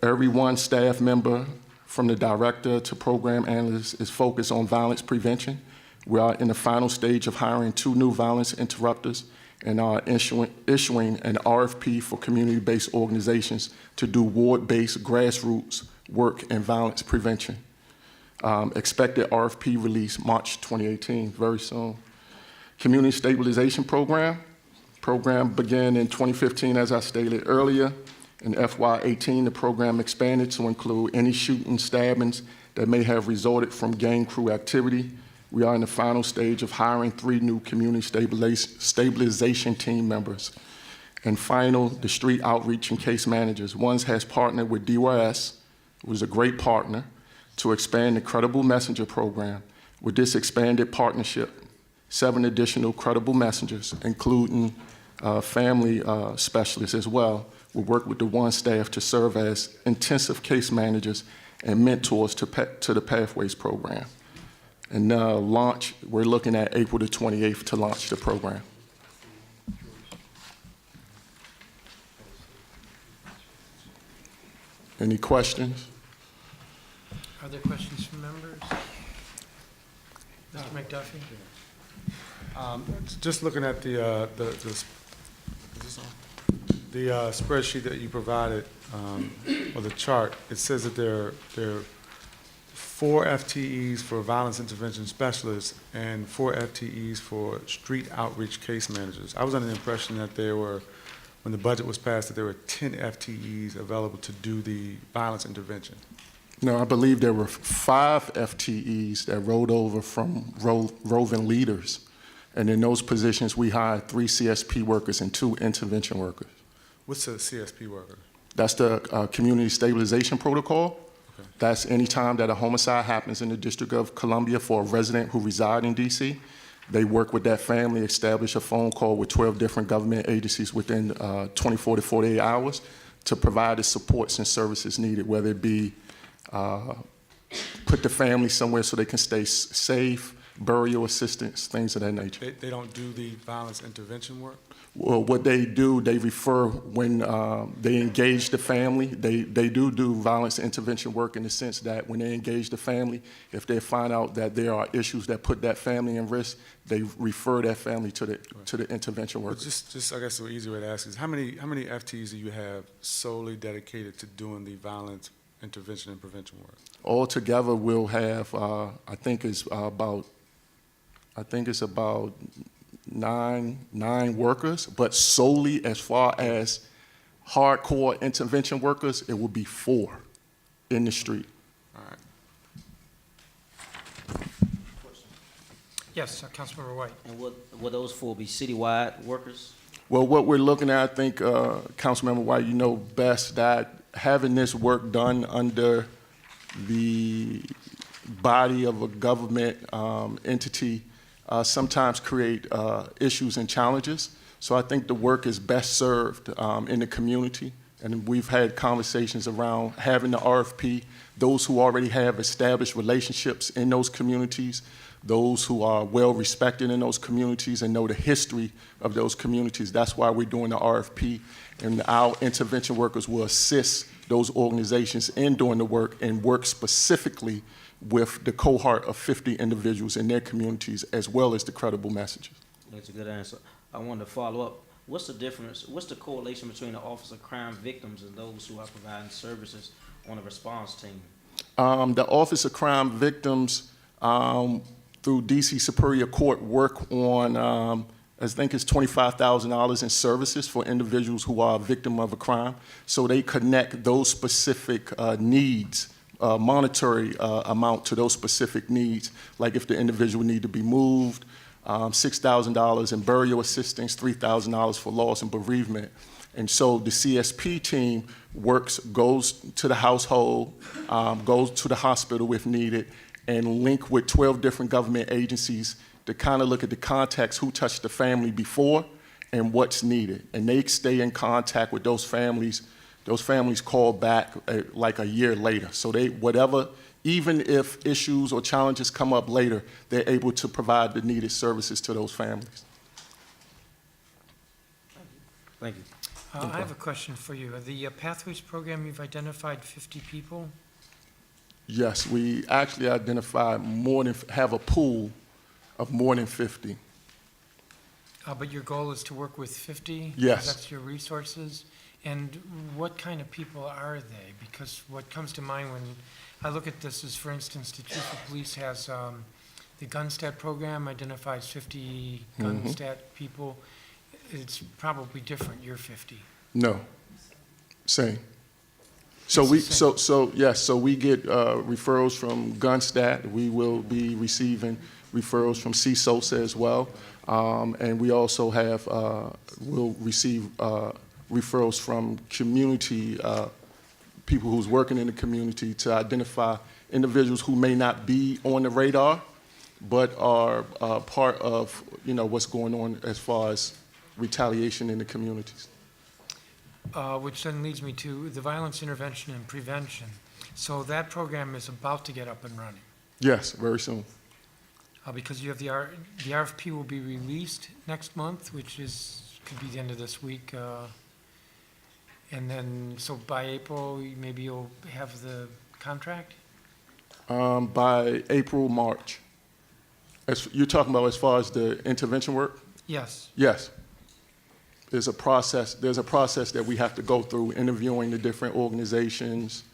Every one staff member, from the director to program analyst, is focused on violence prevention. We are in the final stage of hiring 2 new violence interrupters and are issuing an RFP for community-based organizations to do ward-based grassroots work in violence prevention. Expected RFP release March 2018, very soon. Community Stabilization Program. Program began in 2015, as I stated earlier. In FY18, the program expanded to include any shooting, stabbings that may have resulted from gang crew activity. We are in the final stage of hiring 3 new community stabilization team members. And final, the street outreach and case managers. One has partnered with DYS, who is a great partner, to expand the Credible Messenger program. With this expanded partnership, 7 additional credible messengers, including family specialists as well, will work with the one staff to serve as intensive case managers and mentors to the Pathways program. And launch, we're looking at April the 28th to launch the program. Any questions? Are there questions from members? Mr. McDuffie? Just looking at the spreadsheet that you provided, or the chart, it says that there are 4 FTEs for violence intervention specialists and 4 FTEs for street outreach case managers. I was under the impression that there were, when the budget was passed, that there were 10 FTEs available to do the violence intervention. No, I believe there were 5 FTEs that rolled over from roving leaders. And in those positions, we hired 3 CSP workers and 2 intervention workers. What's a CSP worker? That's the Community Stabilization Protocol. Okay. That's any time that a homicide happens in the District of Columbia for a resident who reside in DC. They work with that family, establish a phone call with 12 different government agencies within 24 to 48 hours to provide the supports and services needed, whether it be put the family somewhere so they can stay safe, burial assistance, things of that nature. They don't do the violence intervention work? Well, what they do, they refer when they engage the family. They do violence intervention work in the sense that when they engage the family, if they find out that there are issues that put that family in risk, they refer that family to the intervention Well, workers. just I guess the easy way to ask is how many FTEs do you have solely dedicated to doing the violence intervention and prevention work? Altogether, we'll have I think it's about nine workers, but solely as far as hardcore intervention workers, it will be 4 in the street. All right. Yes, Councilmember White. And would those 4 be citywide workers? Well, what we're looking at, I think, Councilmember White, you know best that having this work done under the body of a government entity sometimes create issues and challenges. So I think the work is best served in the community. And we've had conversations around having the RFP, those who already have established relationships in those communities, those who are well respected in those communities and know the history of those communities. That's why we're doing the RFP. And our intervention workers will assist those organizations in doing the work and work specifically with the cohort of 50 individuals in their communities, as well as the credible messages. That's a good answer. I wanted to follow up. What's the difference, what's the correlation between the Office of Crime Victims and those who are providing services on the response team? The Office of Crime Victims, through DC Superior Court, work on, I think it's $25,000 in services for individuals who are a victim of a crime. So they connect those specific needs, monetary amount to those specific needs, like if the individual need to be moved, $6,000 in burial assistance, $3,000 for loss and bereavement. And so the CSP team goes to the household, goes to the hospital if needed, and link with 12 different government agencies to kind of look at the context, who touched the family before and what's needed. And they stay in contact with those families. Those families call back like a year later. So even if issues or challenges come up later, they're able to provide the needed services to those families. Thank you. I have a question for you. The Pathways program, you've identified 50 people? Yes, we actually identified have a pool of more than 50. But your goal is to work with 50? Yes. That's your resources? And what kind of people are they? Because what comes to mind when I look at this is, for instance, the chief of police has the Gunstat program, identifies 50 Gunstat people. It's probably different, you're 50. No, same. So we get referrals from Gunstat. We will be receiving referrals from CSOSA as well, and we also will receive referrals from community people who's working in the community to identify individuals who may not be on the radar, but are part of what's going on as far as retaliation in the communities. Which then leads me to the violence intervention and prevention. So that program is about to get up and running. Yes, very soon. Because you have the RFP will be released next month, which could be the end of this week. And then, so by April, maybe you'll have the contract? By April, March. You're talking about as far as the intervention work? Yes. Yes. There's a process that we have to go through, interviewing the different organizations,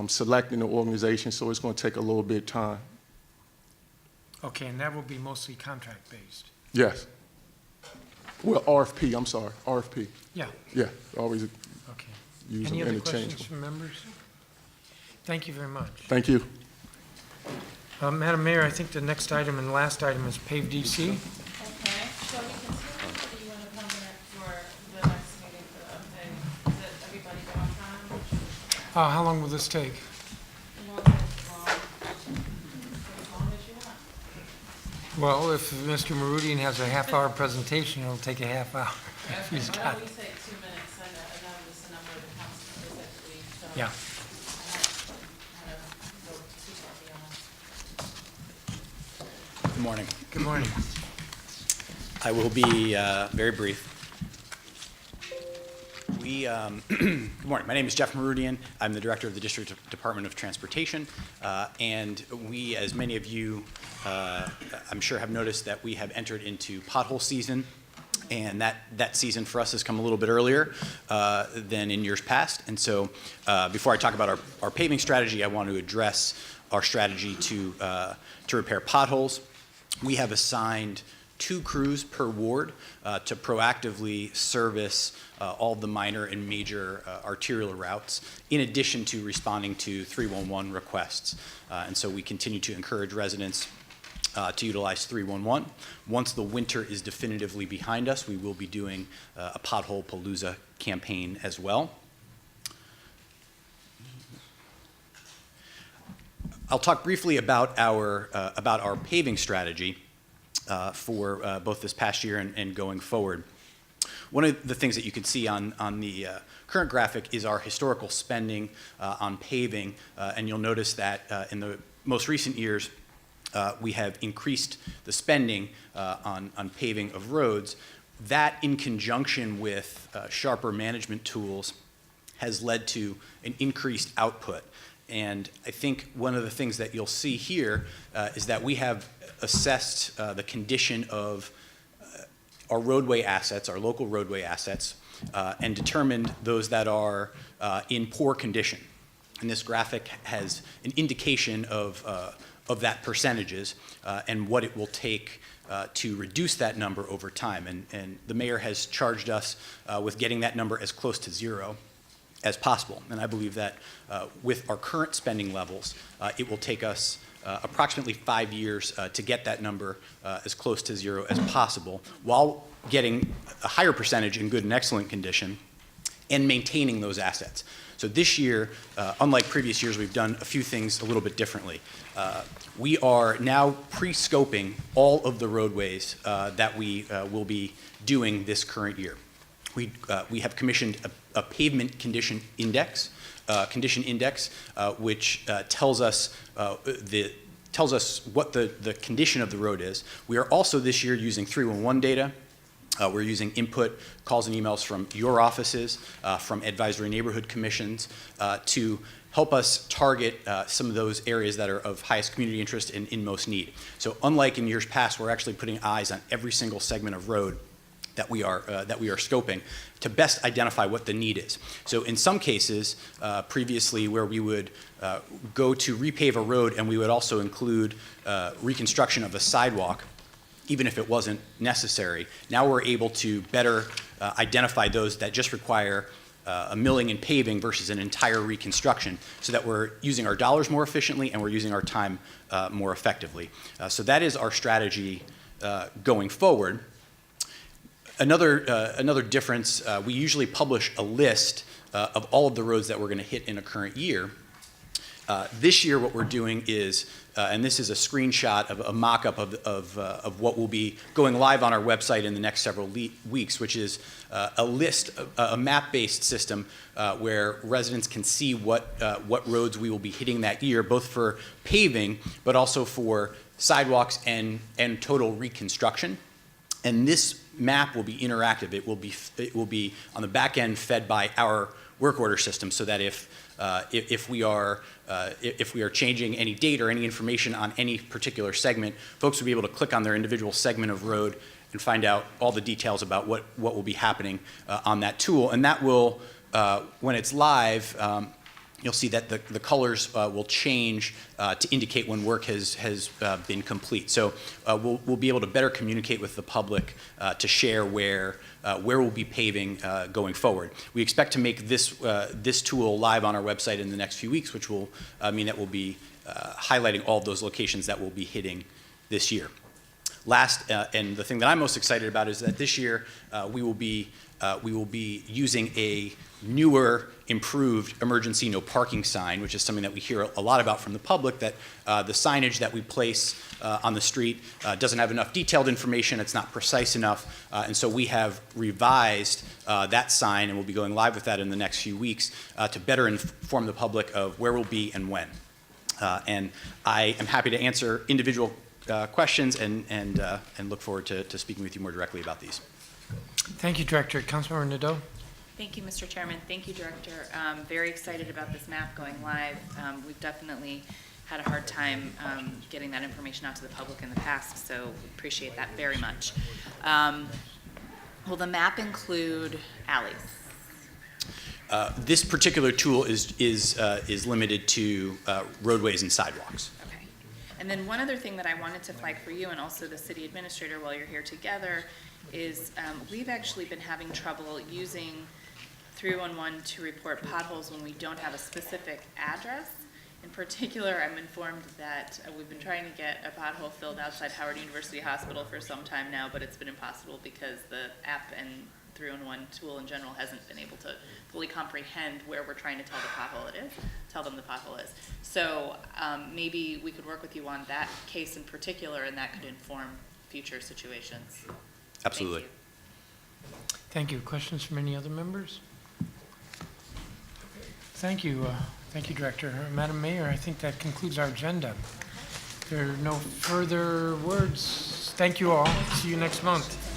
selecting the organization, so it's going to take a little bit of time. Okay, and that will be mostly contract-based? Yes. Well, RFP, I'm sorry, RFP. Yeah. Yeah, always Okay. use Any them other questions interchangeably. from members? Thank you very much. Thank you. Madam Mayor, I think the next item and last item is PAVE DC. Okay, so we can see whether you want to come here for the next meeting for the update. Is it everybody go on time? How long will this take? As long as you want. Well, if Mr. Meridian has a half-hour presentation, it'll take a half hour. If he's Okay, got well, we take 2 minutes. I know this is a number of the council members that we, so. Yeah. I don't go too far beyond. Good morning. Good morning. I will be very brief. Good morning. My name is Jeff Meridian. I'm the director of the District Department of Transportation. And we, as many of you, I'm sure have noticed that we have entered into pothole season. And that season for us has come a little bit earlier than in years past. And so before I talk about our paving strategy, I want to address our strategy to repair potholes. We have assigned 2 crews per ward to proactively service all the minor and major arterial routes, in addition to responding to 311 requests. And so we continue to encourage residents to utilize 311. Once the winter is definitively behind us, we will be doing a Pothole Palooza campaign as well. I'll talk briefly about our paving strategy for both this past year and going forward. One of the things that you can see on the current graphic is our historical spending on paving, and you'll notice that in the most recent years, we have increased the spending on paving of roads. That, in conjunction with sharper management tools, has led to an increased output. And I think one of the things that you'll see here is that we have assessed the condition of our roadway assets, our local roadway assets, and determined those that are in poor condition. And this graphic has an indication of that percentages and what it will take to reduce that number over time. And the mayor has charged us with getting that number as close to 0 as possible. And I believe that with our current spending levels, it will take us approximately 5 years to get that number as close to 0 as possible, while getting a higher percentage in good and excellent condition and maintaining those assets. So this year, unlike previous years, we've done a few things a little bit differently. We are now pre-scoping all of the roadways that we will be doing this current year. We have commissioned a pavement condition index, which tells us what the condition of the road is. We are also this year using 311 data. We're using input, calls and emails from your offices, from advisory neighborhood commissions, to help us target some of those areas that are of highest community interest and in most need. So unlike in years past, we're actually putting eyes on every single segment of road that we are scoping to best identify what the need is. So in some cases, previously where we would go to repave a road and we would also include reconstruction of a sidewalk, even if it wasn't necessary, now we're able to better identify those that just require a milling and paving versus an entire reconstruction, so that we're using our dollars more efficiently and we're using our time more effectively. So that is our strategy going forward. Another difference, we usually publish a list of all of the roads that we're going to hit in a current year. This year what we're doing is, and this is a screenshot of a mock-up of what will be going live on our website in the next several weeks, which is a list, a map-based system where residents can see what roads we will be hitting that year, both for paving, but also for sidewalks and total reconstruction. And this map will be interactive. It will be on the back end fed by our work order system, so that if we are changing any date or any information on any particular segment, folks will be able to click on their individual segment of road and find out all the details about what will be happening on that tool. And that will, when it's live, you'll see that the colors will change to indicate when work has been complete. So we'll be able to better communicate with the public to share where we'll be paving going forward. We expect to make this tool live on our website in the next few weeks, which will mean that we'll be highlighting all of those locations that we'll be hitting this year. Last, and the thing that I'm most excited about, is that this year we will be using a newer, improved emergency no parking sign, which is something that we hear a lot about from the public, that the signage that we place on the street doesn't have enough detailed information, it's not precise enough, and so we have revised that sign, and we'll be going live with that in the next few weeks to better inform the public of where we'll be and when. And I am happy to answer individual questions and look forward to speaking with you more directly about these. Thank you, Director. Councilmember Nadeau? Thank you, Mr. Chairman. Thank you, Director. Very excited about this map going live. We've definitely had a hard time getting that information out to the public in the past, so appreciate that very much. Will the map include alleys? This particular tool is limited to roadways and sidewalks. Okay. And then one other thing that I wanted to flag for you and also the city administrator while you're here together is we've actually been having trouble using 311 to report potholes when we don't have a specific address. In particular, I'm informed that we've been trying to get a pothole filled outside Howard University Hospital for some time now, but it's been impossible because the app and 311 tool in general hasn't been able to fully comprehend where we're trying to tell them the pothole is. So maybe we could work with you on that case in particular, and that could inform future situations. Absolutely. Thank you. Questions from any other members? Thank you. Thank you, Director. Madam Mayor, I think that concludes our agenda. There are no further words. Thank you all. See you next month.